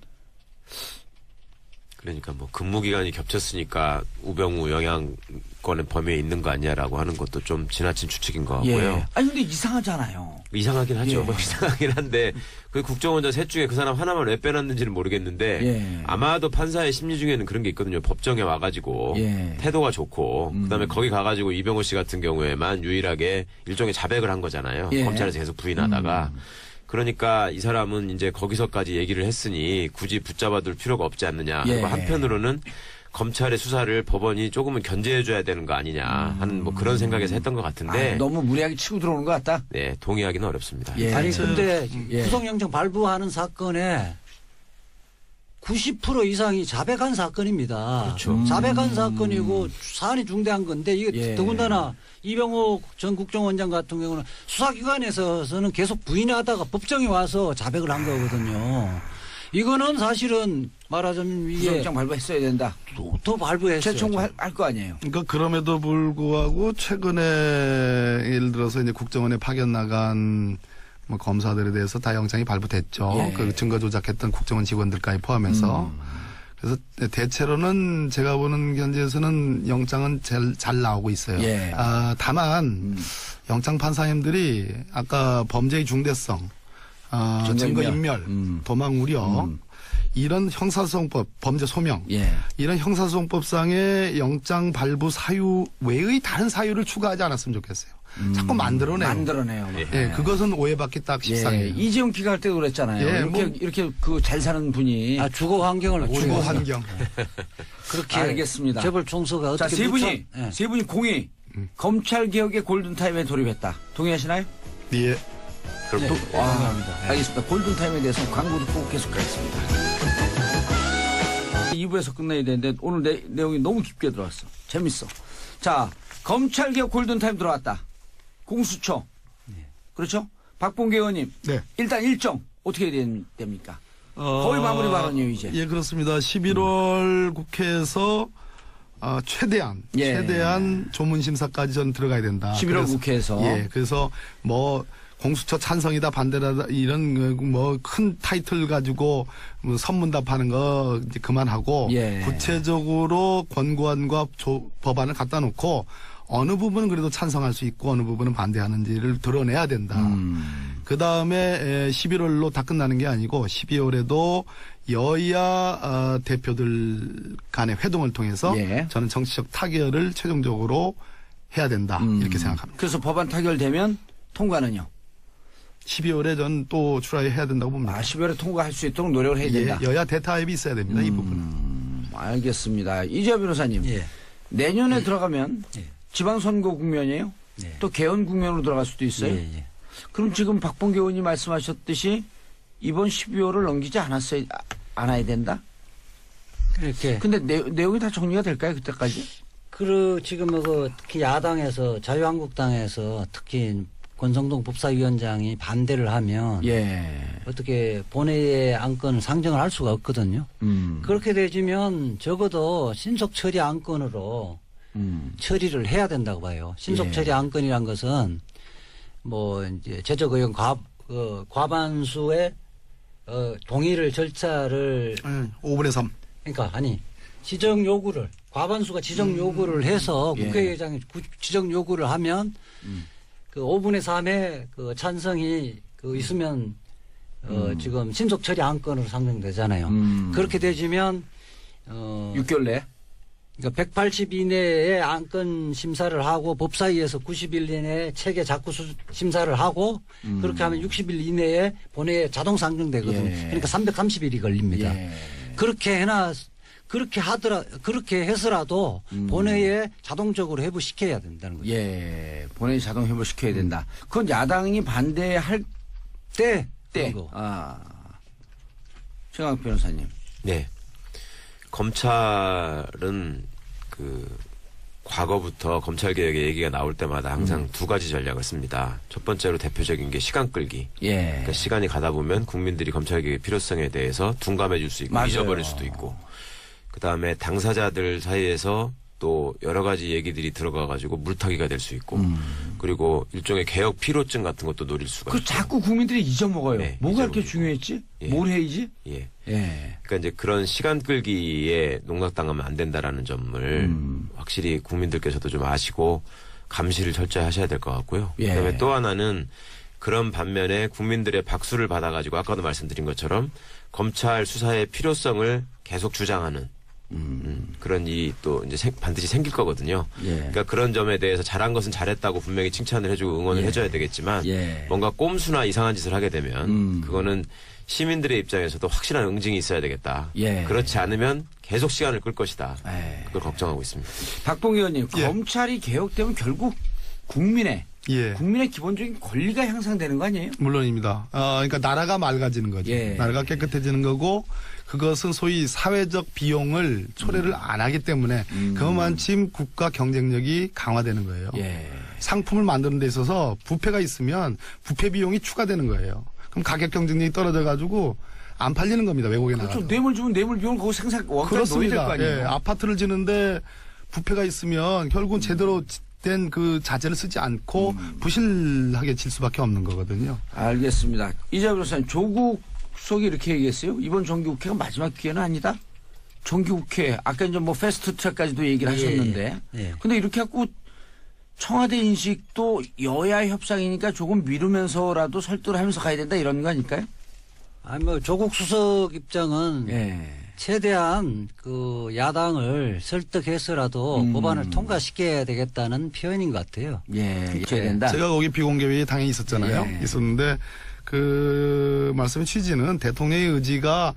그러니까 뭐 근무기간이 겹쳤으니까 우병우 영향권의 범위에 있는 거 아니냐라고 하는 것도 좀 지나친 추측인 것 같고요. 아니 근데 이상하잖아요. 이상하긴 하죠. 이상하긴 한데 그 국정원장 셋 중에 그 사람 하나만 왜 빼놨는지는 모르겠는데 아마도 판사의 심리 중에는 그런 게 있거든요. 법정에 와가지고 태도가 좋고 그다음에 거기 가가지고 이병호 씨 같은 경우에만 유일하게 일종의 자백을 한 거잖아요. 검찰에서 계속 부인하다가 그러니까 이 사람은 이제 거기서까지 얘기를 했으니 굳이 붙잡아둘 필요가 없지 않느냐. 그리고 한편으로는 검찰의 수사를 법원이 조금은 견제해줘야 되는 거 아니냐 하는 뭐 그런 생각에서 했던 것 같은데 너무 무리하게 치고 들어오는 것 같다. 네, 동의하기는 어렵습니다. 아니 근데 구속영장 발부하는 사건에 90% 이상이 자백한 사건입니다. 그렇죠. 자백한 사건이고 사안이 중대한 건데 이게 더군다나 이병호 전 국정원장 같은 경우는 수사기관에서는 계속 부인하다가 법정에 와서 자백을 한 거거든요. 이거는 사실은 말하자면 이게 구속영장 발부했어야 된다. 더 발부했어요. 재청구할 거 아니에요. 그러니까 그럼에도 불구하고 최근에 예를 들어서 이제 국정원에 파견 나간 뭐 검사들에 대해서 다 영장이 발부됐죠. 그 증거 조작했던 국정원 직원들까지 포함해서. 그래서 대체로는 제가 보는 현재에서는 영장은 잘 나오고 있어요. 예. 다만 영장 판사님들이 아까 범죄의 중대성, 증거 인멸, 도망 우려 이런 형사소송법, 범죄 소명 예. 이런 형사소송법상의 영장 발부 사유 외의 다른 사유를 추가하지 않았으면 좋겠어요. 자꾸 만들어내요. 예, 그것은 오해받기 딱 십상이에요. 예, 이재용 기각할 때도 그랬잖아요. 예, 이렇게 그 잘 사는 분이 주거 환경을 주거 환경. 그렇게 알겠습니다. 재벌 총수가 자, 어떻게 세 분이 공의 검찰 개혁의 골든타임에 돌입했다. 동의하시나요? 예. 동의합니다. 알겠습니다. 골든타임에 대해서 광고 듣고 계속하겠습니다. 2부에서 끝내야 되는데 오늘 내용이 너무 깊게 들어왔어. 재밌어. 자, 검찰 개혁 골든타임 들어왔다. 공수처. 그렇죠? 박봉계 의원님. 네. 일단 일정 어떻게 됩니까? 거의 마무리 발언이에요, 이제. 예, 그렇습니다. 11월 국회에서 최대한 조문심사까지 전 들어가야 된다. 11월 국회에서. 예, 그래서 뭐 공수처 찬성이다 반대다 이런 뭐 큰 타이틀 가지고 뭐 선문답하는 거 이제 그만하고 예. 구체적으로 권고안과 법안을 갖다 놓고 어느 부분은 그래도 찬성할 수 있고 어느 부분은 반대하는지를 드러내야 된다. 그 다음에 11월로 다 끝나는 게 아니고 12월에도 여야 대표들 간의 회동을 통해서 예. 저는 정치적 타결을 최종적으로 해야 된다. 이렇게 생각합니다. 그래서 법안 타결되면 통과는요? 12월에 전 또 출하해야 된다고 봅니다. 12월에 통과할 수 있도록 노력을 해야 된다. 예, 여야 대타협이 있어야 됩니다. 이 부분은. 알겠습니다. 이재화 변호사님. 예. 내년에 들어가면 예. 지방선거 국면이에요. 예. 또 개헌 국면으로 들어갈 수도 있어요. 예, 예. 그럼 지금 박봉계 의원이 말씀하셨듯이 이번 12월을 넘기지 않아야 된다? 그렇게. 근데 내용이 다 정리가 될까요? 그때까지? 지금 특히 야당에서 자유한국당에서 특히 권성동 법사위원장이 반대를 하면 예. 어떻게 본회의의 안건을 상정을 할 수가 없거든요. 그렇게 되지면 적어도 신속 처리 안건으로 처리를 해야 된다고 봐요. 신속 예. 처리 안건이란 것은 뭐 이제 제적 의원 과반수의 동의를 절차를 5분의 3. 그러니까 지정 요구를 과반수가 지정 요구를 해서 예. 국회의장이 지정 요구를 하면 그 5분의 3의 그 찬성이 있으면 지금 신속 처리 안건으로 상정되잖아요. 그렇게 되지면 6개월 내? 그러니까 180 이내에 안건 심사를 하고 법사위에서 90일 이내에 체계 작구 심사를 하고 그렇게 하면 60일 이내에 본회의에 자동 상정되거든요. 예. 그러니까 330일이 걸립니다. 예. 그렇게 해서라도 본회의에 자동적으로 회부시켜야 된다는 거죠. 예. 본회의 자동 회부시켜야 된다. 그건 야당이 반대할 때. 그리고. 최강욱 변호사님. 네. 검찰은 과거부터 검찰 개혁의 얘기가 나올 때마다 항상 두 가지 전략을 씁니다. 첫 번째로 대표적인 게 시간 끌기. 예. 그러니까 시간이 가다 보면 국민들이 검찰 개혁의 필요성에 대해서 둔감해질 수 있고 맞아요. 잊어버릴 수도 있고. 그다음에 당사자들 사이에서 또 여러 가지 얘기들이 들어가가지고 물타기가 될 수 있고 그리고 일종의 개혁 피로증 같은 것도 노릴 수가 있고. 자꾸 국민들이 잊어먹어요. 네, 뭐가 이렇게 잊어버리고. 중요했지? 예. 뭘 해야지? 예. 예. 그러니까 이제 그런 시간 끌기에 농락당하면 안 된다라는 점을 확실히 국민들께서도 좀 아시고 감시를 철저히 하셔야 될 것 같고요. 예. 그다음에 또 하나는 그런 반면에 국민들의 박수를 받아가지고 아까도 말씀드린 것처럼 검찰 수사의 필요성을 계속 주장하는 그런 일이 또 이제 반드시 생길 거거든요. 예. 그러니까 그런 점에 대해서 잘한 것은 잘했다고 분명히 칭찬을 해주고 응원을 해줘야 되겠지만 예. 뭔가 꼼수나 이상한 짓을 하게 되면 그거는 시민들의 입장에서도 확실한 응징이 있어야 되겠다. 예. 그렇지 않으면 계속 시간을 끌 것이다. 예. 그걸 걱정하고 있습니다. 박봉계 의원님, 예. 검찰이 개혁되면 결국 국민의 예. 기본적인 권리가 향상되는 거 아니에요? 물론입니다. 그러니까 나라가 맑아지는 거죠. 예. 나라가 깨끗해지는 거고 그것은 소위 사회적 비용을 초래를 안 하기 때문에 그만큼 국가 경쟁력이 강화되는 거예요. 예. 상품을 만드는 데 있어서 부패가 있으면 부패 비용이 추가되는 거예요. 그럼 가격 경쟁력이 떨어져 가지고 안 팔리는 겁니다. 외국에 그렇죠. 나가서. 뇌물 주면 뇌물 비용을 거기 원가에 넣어야 될 거 아니에요? 예, 아파트를 지는데 부패가 있으면 결국은 제대로 된 그 자재를 쓰지 않고 부실하게 질 수밖에 없는 거거든요. 알겠습니다. 이재화 변호사님, 조국 수석이 이렇게 얘기했어요. 이번 정기국회가 마지막 기회는 아니다? 정기국회 아까 이제 뭐 패스트트랙까지도 얘기를 하셨는데, 예. 근데 이렇게 갖고 청와대 인식도 여야 협상이니까 조금 미루면서라도 설득을 하면서 가야 된다 이런 거 아닐까요? 아니 뭐 조국 수석 입장은 예. 최대한 그 야당을 설득해서라도 법안을 통과시켜야 되겠다는 표현인 것 같아요. 예, 있어야 된다. 제가 거기 비공개회의 당연히 있었잖아요. 예. 있었는데 그 말씀의 취지는 대통령의 의지가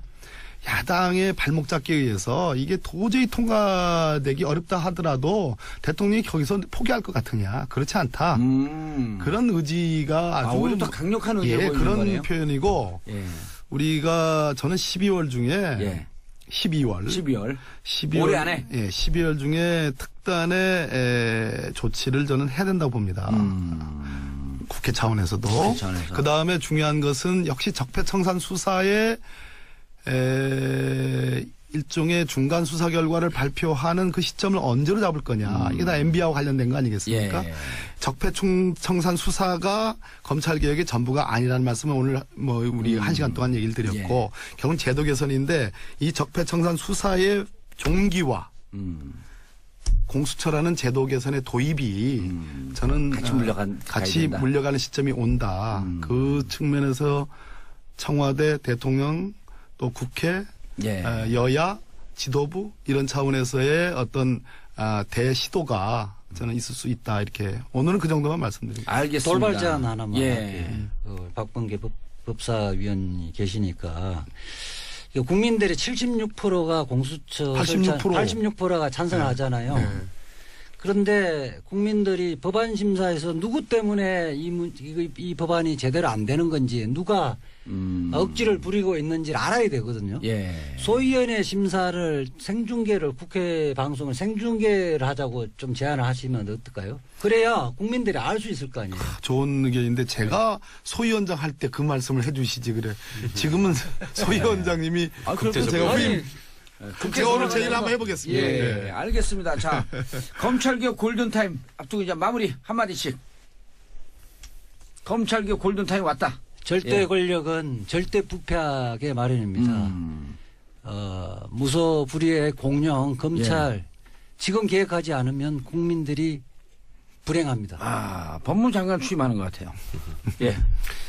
야당의 발목 잡기에 의해서 이게 도저히 통과되기 어렵다 하더라도 대통령이 거기서 포기할 것 같으냐. 그렇지 않다. 그런 의지가 아주 오히려 더 강력한 의지를 보이는 그런 거네요. 표현이고 예. 우리가 저는 12월 중에 예. 12월 올해 안에? 예, 12월 중에 특단의 조치를 저는 해야 된다고 봅니다. 국회 차원에서도. 국회 차원에서. 그 다음에 중요한 것은 역시 적폐청산 수사의 일종의 중간 수사 결과를 발표하는 그 시점을 언제로 잡을 거냐. 이게 다 MB하고 관련된 거 아니겠습니까? 예. 적폐청산 수사가 검찰 개혁의 전부가 아니라는 말씀을 오늘 뭐 우리 1시간 동안 얘기를 드렸고 결국은 제도 개선인데 이 적폐청산 수사의 종기화 공수처라는 제도 개선의 도입이 저는 같이 물려가는 시점이 온다. 그 측면에서 청와대 대통령 또 국회 예. 여야 지도부 이런 차원에서의 어떤 대시도가 저는 있을 수 있다 이렇게 오늘은 그 정도만 말씀드립니다. 알겠습니다. 돌발 제안 하나만 예. 할게요. 박범계 법사위원이 계시니까 국민들의 76%가 공수처 86%가 찬성하잖아요. 네. 그런데 국민들이 법안 심사에서 누구 때문에 이 법안이 제대로 안 되는 건지 누가 억지를 부리고 있는지를 알아야 되거든요. 예. 소위원회 심사를 생중계를 국회 방송을 생중계를 하자고 좀 제안을 하시면 어떨까요? 그래야 국민들이 알 수 있을 거 아니에요. 좋은 의견인데 제가 소위원장 할 때 그 말씀을 해주시지 그래. 지금은 소위원장님이 제가 후임. 제가 오늘 제 일 한번 해보겠습니다. 예, 네. 알겠습니다. 자, 검찰개혁 골든타임 앞두고 이제 마무리 한마디씩. 검찰개혁 골든타임 왔다. 절대 예. 권력은 절대 부패하게 마련입니다. 무소불위의 공영 검찰 지금 개혁하지 않으면 국민들이 불행합니다. 법무장관 취임하는 것 같아요. 예.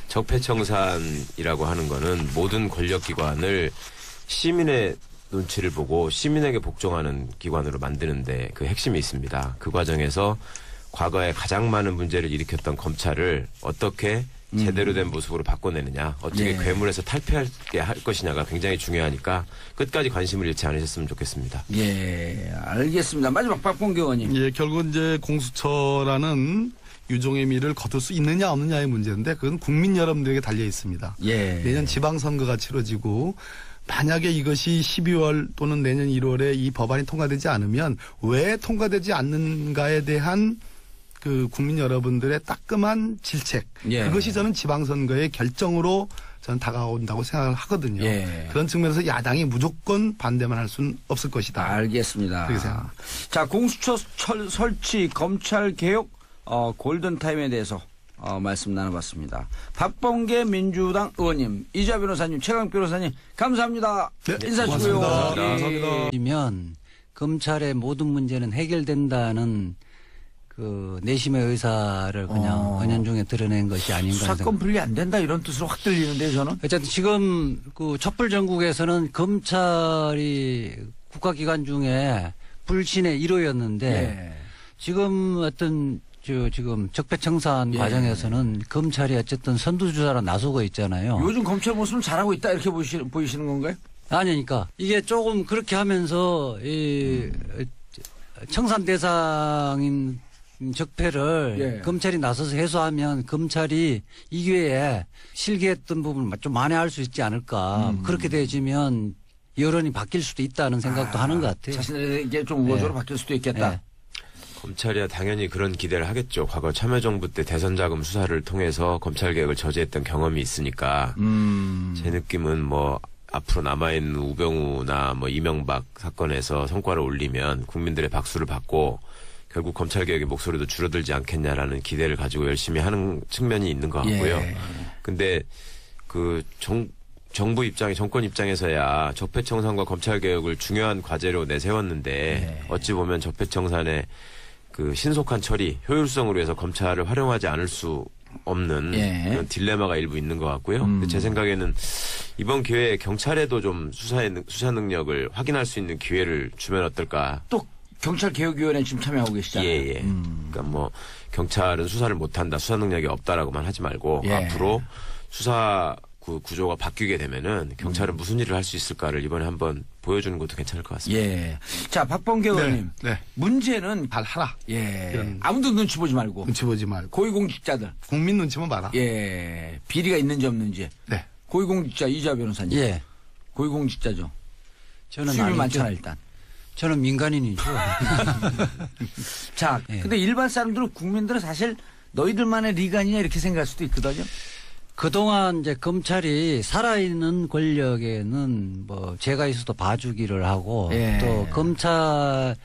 적폐청산이라고 하는 거는 모든 권력기관을 시민의 눈치를 보고 시민에게 복종하는 기관으로 만드는데 그 핵심이 있습니다. 그 과정에서 과거에 가장 많은 문제를 일으켰던 검찰을 어떻게 제대로 된 모습으로 바꿔내느냐, 어떻게 괴물에서 탈피하게 할 것이냐가 굉장히 중요하니까 끝까지 관심을 잃지 않으셨으면 좋겠습니다. 예, 알겠습니다. 마지막 박범계 의원님. 예, 결국 이제 공수처라는 유종의 미를 거둘 수 있느냐 없느냐의 문제인데 그건 국민 여러분들에게 달려 있습니다. 예. 내년 지방선거가 치러지고 만약에 이것이 12월 또는 내년 1월에 이 법안이 통과되지 않으면 왜 통과되지 않는가에 대한 그 국민 여러분들의 따끔한 질책. 예. 그것이 저는 지방선거의 결정으로 저는 다가온다고 생각을 하거든요. 예. 그런 측면에서 야당이 무조건 반대만 할 수는 없을 것이다. 알겠습니다. 그렇게 생각합니다. 자, 공수처 설치, 검찰 개혁, 골든타임에 대해서 말씀 나눠봤습니다. 박범계 민주당 의원님, 이주아 변호사님, 최강 변호사님, 감사합니다. 네, 인사하시고요. 고맙습니다. 예. 감사합니다. 면 검찰의 모든 문제는 해결된다는 그 내심의 의사를 그냥 은연중에 드러낸 것이 아닌가 수사권 분리 안 된다 이런 뜻으로 확 들리는데요, 저는. 어쨌든 지금 그 촛불 전국에서는 검찰이 국가기관 중에 불신의 1호였는데 예. 지금 어떤 지금 적폐청산 과정에서는 검찰이 어쨌든 선두주자로 나서고 있잖아요. 요즘 검찰 모습은 잘하고 있다 이렇게 보이시는 건가요? 아니니까 이게 조금 그렇게 하면서 이 청산 대상인 적폐를 검찰이 나서서 해소하면 검찰이 이 기회에 실기했던 부분을 좀 만회할 수 있지 않을까. 그렇게 되어지면 여론이 바뀔 수도 있다는 생각도 하는 것 같아요. 자신에게 좀 우호적으로 바뀔 수도 있겠다. 네. 검찰이야 당연히 그런 기대를 하겠죠. 과거 참여정부 때 대선자금 수사를 통해서 검찰개혁을 저지했던 경험이 있으니까 제 느낌은 뭐 앞으로 남아있는 우병우나 뭐 이명박 사건에서 성과를 올리면 국민들의 박수를 받고 결국 검찰개혁의 목소리도 줄어들지 않겠냐라는 기대를 가지고 열심히 하는 측면이 있는 것 같고요. 근데 정부 입장에 정권 입장에서야 적폐청산과 검찰개혁을 중요한 과제로 내세웠는데 어찌 보면 적폐청산의 그 신속한 처리, 효율성으를 위해서 검찰을 활용하지 않을 수 없는 그런 딜레마가 일부 있는 것 같고요. 근데 제 생각에는 이번 기회에 경찰에도 좀 수사 능력을 확인할 수 있는 기회를 주면 어떨까. 또 경찰개혁위원회 지금 참여하고 계시잖아요. 예. 그러니까 뭐 경찰은 수사를 못한다, 수사 능력이 없다라고만 하지 말고 앞으로 수사 구조가 바뀌게 되면은 경찰은 무슨 일을 할 수 있을까를 이번에 한번 보여주는 것도 괜찮을 것 같습니다. 예. 자, 박범계 의원님. 네. 문제는 잘 하라. 예. 아무도 눈치 보지 말고. 눈치 보지 말고. 고위공직자들. 국민 눈치만 봐라. 예. 비리가 있는지 없는지. 네. 고위공직자 이자 변호사님. 예. 고위공직자죠. 저는 수입이 아니죠. 많잖아, 일단. 저는 민간인이죠. 자, 근데 일반 사람들은 국민들은 사실 너희들만의 리간이냐 이렇게 생각할 수도 있거든요. 그동안 이제 검찰이 살아있는 권력에는 뭐 제가 있어도 봐주기를 하고 또 검찰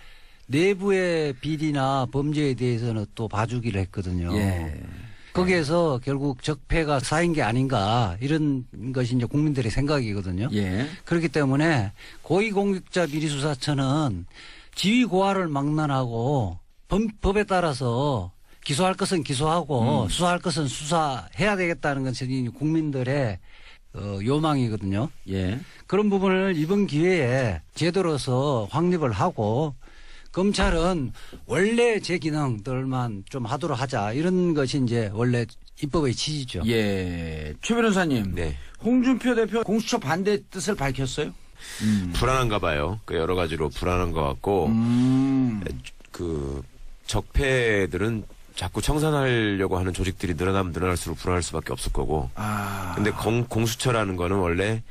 내부의 비리나 범죄에 대해서는 또 봐주기를 했거든요. 거기에서 결국 적폐가 쌓인 게 아닌가 이런 것이 이제 국민들의 생각이거든요. 그렇기 때문에 고위공직자 비리수사처는 지휘 고하를 망라하고 법에 따라서 기소할 것은 기소하고 수사할 것은 수사해야 되겠다는 것이 국민들의 요망이거든요. 그런 부분을 이번 기회에 제도로서 확립을 하고 검찰은 원래 제 기능들만 좀 하도록 하자 이런 것이 이제 원래 입법의 취지죠. 최 변호사님. 네. 홍준표 대표 공수처 반대 뜻을 밝혔어요? 불안한가 봐요. 그 여러 가지로 불안한 것 같고 그 적폐들은 자꾸 청산하려고 하는 조직들이 늘어나면 늘어날수록 불안할 수밖에 없을 거고. 근데 공수처라는 거는 원래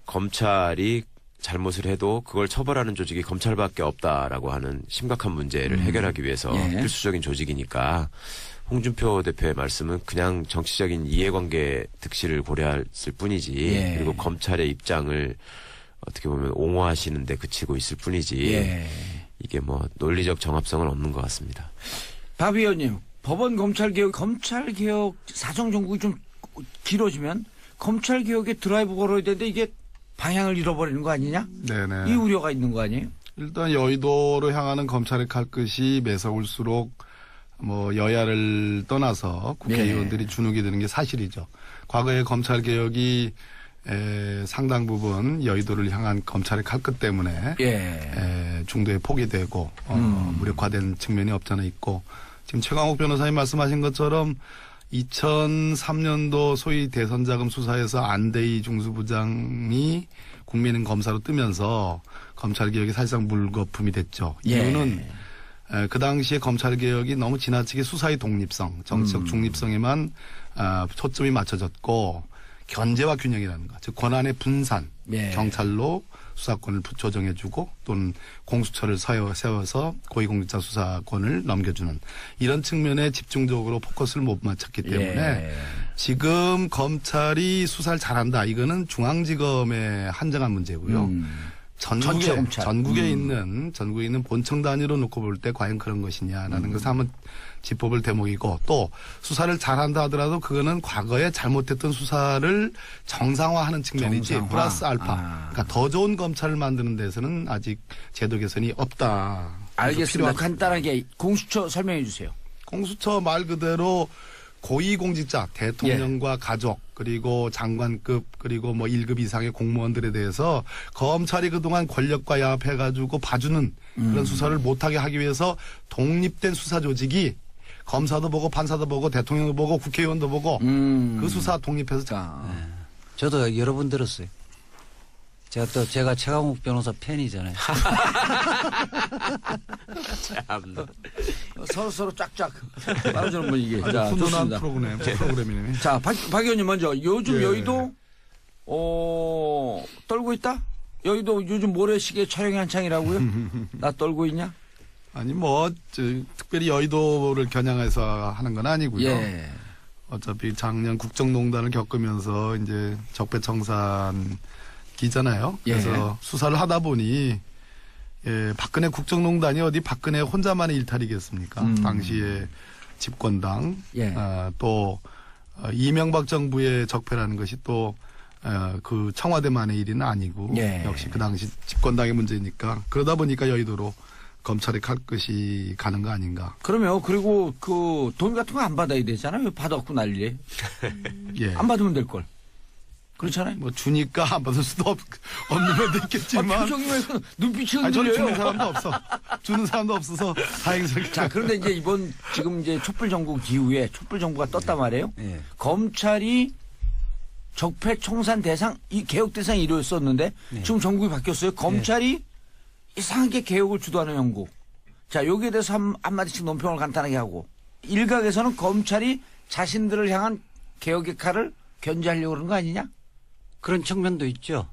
검찰이 잘못을 해도 그걸 처벌하는 조직이 검찰밖에 없다라고 하는 심각한 문제를 해결하기 위해서 필수적인 조직이니까 홍준표 대표의 말씀은 그냥 정치적인 이해관계 득실을 고려했을 뿐이지 그리고 검찰의 입장을 어떻게 보면 옹호하시는 데 그치고 있을 뿐이지 이게 뭐 논리적 정합성은 없는 것 같습니다. 박 의원님, 법원 검찰개혁 사정정국이 좀 길어지면 검찰개혁의 드라이브 걸어야 되는데 이게 방향을 잃어버리는 거 아니냐? 네네. 이 우려가 있는 거 아니에요? 일단 여의도로 향하는 검찰의 칼끝이 매서울수록 뭐 여야를 떠나서 국회의원들이 주눅이 드는 게 사실이죠. 과거에 검찰개혁이 상당 부분 여의도를 향한 검찰의 칼끝 때문에 중도에 포기되고 무력화된 측면이 없잖아 있고 지금 최강욱 변호사님 말씀하신 것처럼 2003년도 소위 대선자금 수사에서 안대희 중수부장이 국민은 검사로 뜨면서 검찰개혁이 사실상 물거품이 됐죠. 이유는 그 당시에 검찰개혁이 너무 지나치게 수사의 독립성, 정치적 중립성에만 초점이 맞춰졌고 견제와 균형이라는 것, 즉 권한의 분산, 경찰로 수사권을 조정해주고 또는 공수처를 세워서 고위공직자 수사권을 넘겨주는 이런 측면에 집중적으로 포커스를 못 맞췄기 때문에 지금 검찰이 수사를 잘한다. 이거는 중앙지검의 한정한 문제고요. 전국에 있는 본청 단위로 놓고 볼 때 과연 그런 것이냐라는 것을 한번 짚어볼 대목이고 또 수사를 잘한다 하더라도 그거는 과거에 잘못했던 수사를 정상화하는 측면이지 플러스 알파. 그러니까 더 좋은 검찰을 만드는 데서는 아직 제도 개선이 없다. 알겠습니다. 간단하게 공수처 설명해 주세요. 공수처 말 그대로 고위공직자, 대통령과 가족, 그리고 장관급, 그리고 뭐 1급 이상의 공무원들에 대해서 검찰이 그동안 권력과 야합해가지고 봐주는 그런 수사를 못하게 하기 위해서 독립된 수사 조직이 검사도 보고 판사도 보고 대통령도 보고 국회의원도 보고 그 수사 독립해서 저도 여러 번 들었어요. 제가 최강욱 변호사 팬이잖아요. 참나. 서로 짝짝 따라주는 분위기. 자, 훈훈한 좋습니다. 프로그램이네. 자, 박 의원님 먼저 요즘 여의도 떨고 있다? 여의도 요즘 모래시계 촬영이 한창이라고요? 나 떨고 있냐? 아니 특별히 여의도를 겨냥해서 하는 건 아니고요. 어차피 작년 국정농단을 겪으면서 이제 적폐청산 기잖아요. 그래서 수사를 하다 보니 박근혜 국정농단이 어디 박근혜 혼자만의 일탈이겠습니까? 당시에 집권당 또 이명박 정부의 적폐라는 것이 또 그 청와대만의 일은 아니고 예. 역시 그 당시 집권당의 문제니까 그러다 보니까 여의도로 검찰의 칼끝이 가는 거 아닌가. 그러면 그리고 그 돈 같은 거 안 받아야 되잖아요. 받았고 난리에. 예. 안 받으면 될 걸. 그렇잖아요. 뭐 주니까 안 받을 수도 없는 면도 있겠지만. 표정이 왜 눈빛이 아니, 저는 흔들려요. 주는 사람도 없어. 주는 사람도 없어서 다행스럽게. 자, 그런데 이제 이번 지금 이제 촛불 정국 이후에 촛불 정부가 떴단 말이에요. 예. 검찰이 적폐 청산 대상, 이 개혁 대상 1호였었는데 지금 정국이 바뀌었어요. 검찰이 이상하게 개혁을 주도하는 형국. 자, 여기에 대해서 한마디씩 논평을 간단하게 하고 일각에서는 검찰이 자신들을 향한 개혁의 칼을 견제하려고 그러는 거 아니냐? 그런 측면도 있죠.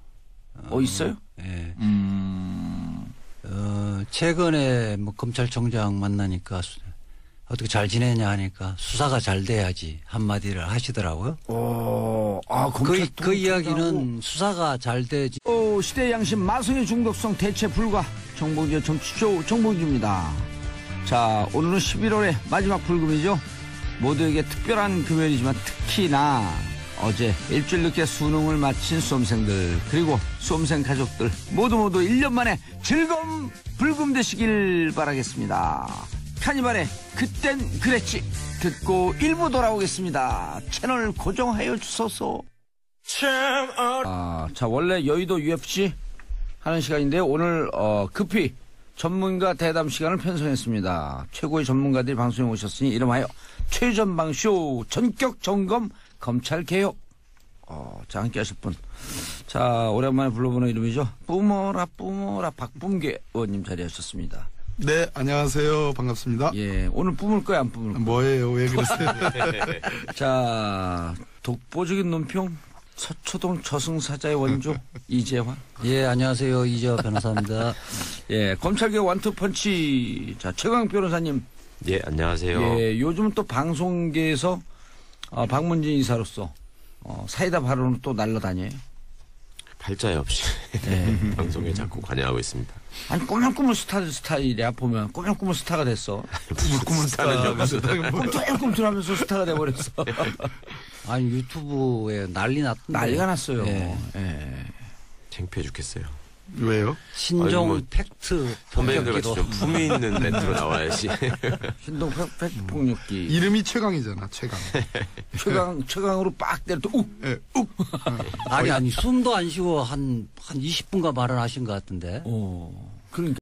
있어요? 예. 최근에 뭐 검찰총장 만나니까 어떻게 잘 지내냐 하니까 수사가 잘 돼야지 한마디를 하시더라고요. 그 이야기는 수사가 잘 돼지. 시대의 양심 마성의 중독성 대체 불가 정봉주의 정치쇼 정봉주입니다. 자, 오늘은 11월의 마지막 불금이죠. 모두에게 특별한 금요일이지만 특히나 어제 일주일 늦게 수능을 마친 수험생들 그리고 수험생 가족들 모두 1년 만에 즐거운 불금 되시길 바라겠습니다. 카니발의 그땐 그랬지 듣고 일부 돌아오겠습니다. 채널 고정하여 주소서. 자, 원래 여의도 UFC 하는 시간인데요. 오늘 급히 전문가 대담 시간을 편성했습니다. 최고의 전문가들이 방송에 오셨으니 이름하여 최전방쇼 전격 점검 검찰 개혁. 자, 함께 하실 분. 자, 오랜만에 불러보는 이름이죠. 뿜어라 박뿜계 의원님 자리하셨습니다. 네, 안녕하세요. 반갑습니다. 예, 오늘 뿜을 거야, 안 뿜을 거야? 뭐예요? 왜 그러세요? 자, 독보적인 논평. 서초동 저승사자의 원조 이재환. 예, 안녕하세요. 이재환 변호사입니다. 예, 검찰개혁 원투펀치. 자, 최강 변호사님. 예, 안녕하세요. 예, 요즘 또 방송계에서 박문진 이사로서 사이다 발언을 또 날라다녀요. 팔자에 없이 방송에 자꾸 관여하고 있습니다. 아니, 꾸물꾸물 스타일이야, 보면. 꾸물꾸물 스타가 됐어. 꾸물꾸물 스타는요. 꿈틀꿈틀하면서 스타가 돼버렸어. 아니, 유튜브에 난리 났던데. 난리가 났어요. 예. 예. 창피해 죽겠어요. 왜요? 신종 뭐 팩트 선배님들 같이 폭력기로. 좀 품위 있는 멘트로 나와야지. 신동 팩트 폭력기. 이름이 최강이잖아, 최강. 최강으로 빡 때릴 때, 예, 욱! 아니 숨도 안 쉬고 한 20분간 발언하신 것 같은데. 그러니까.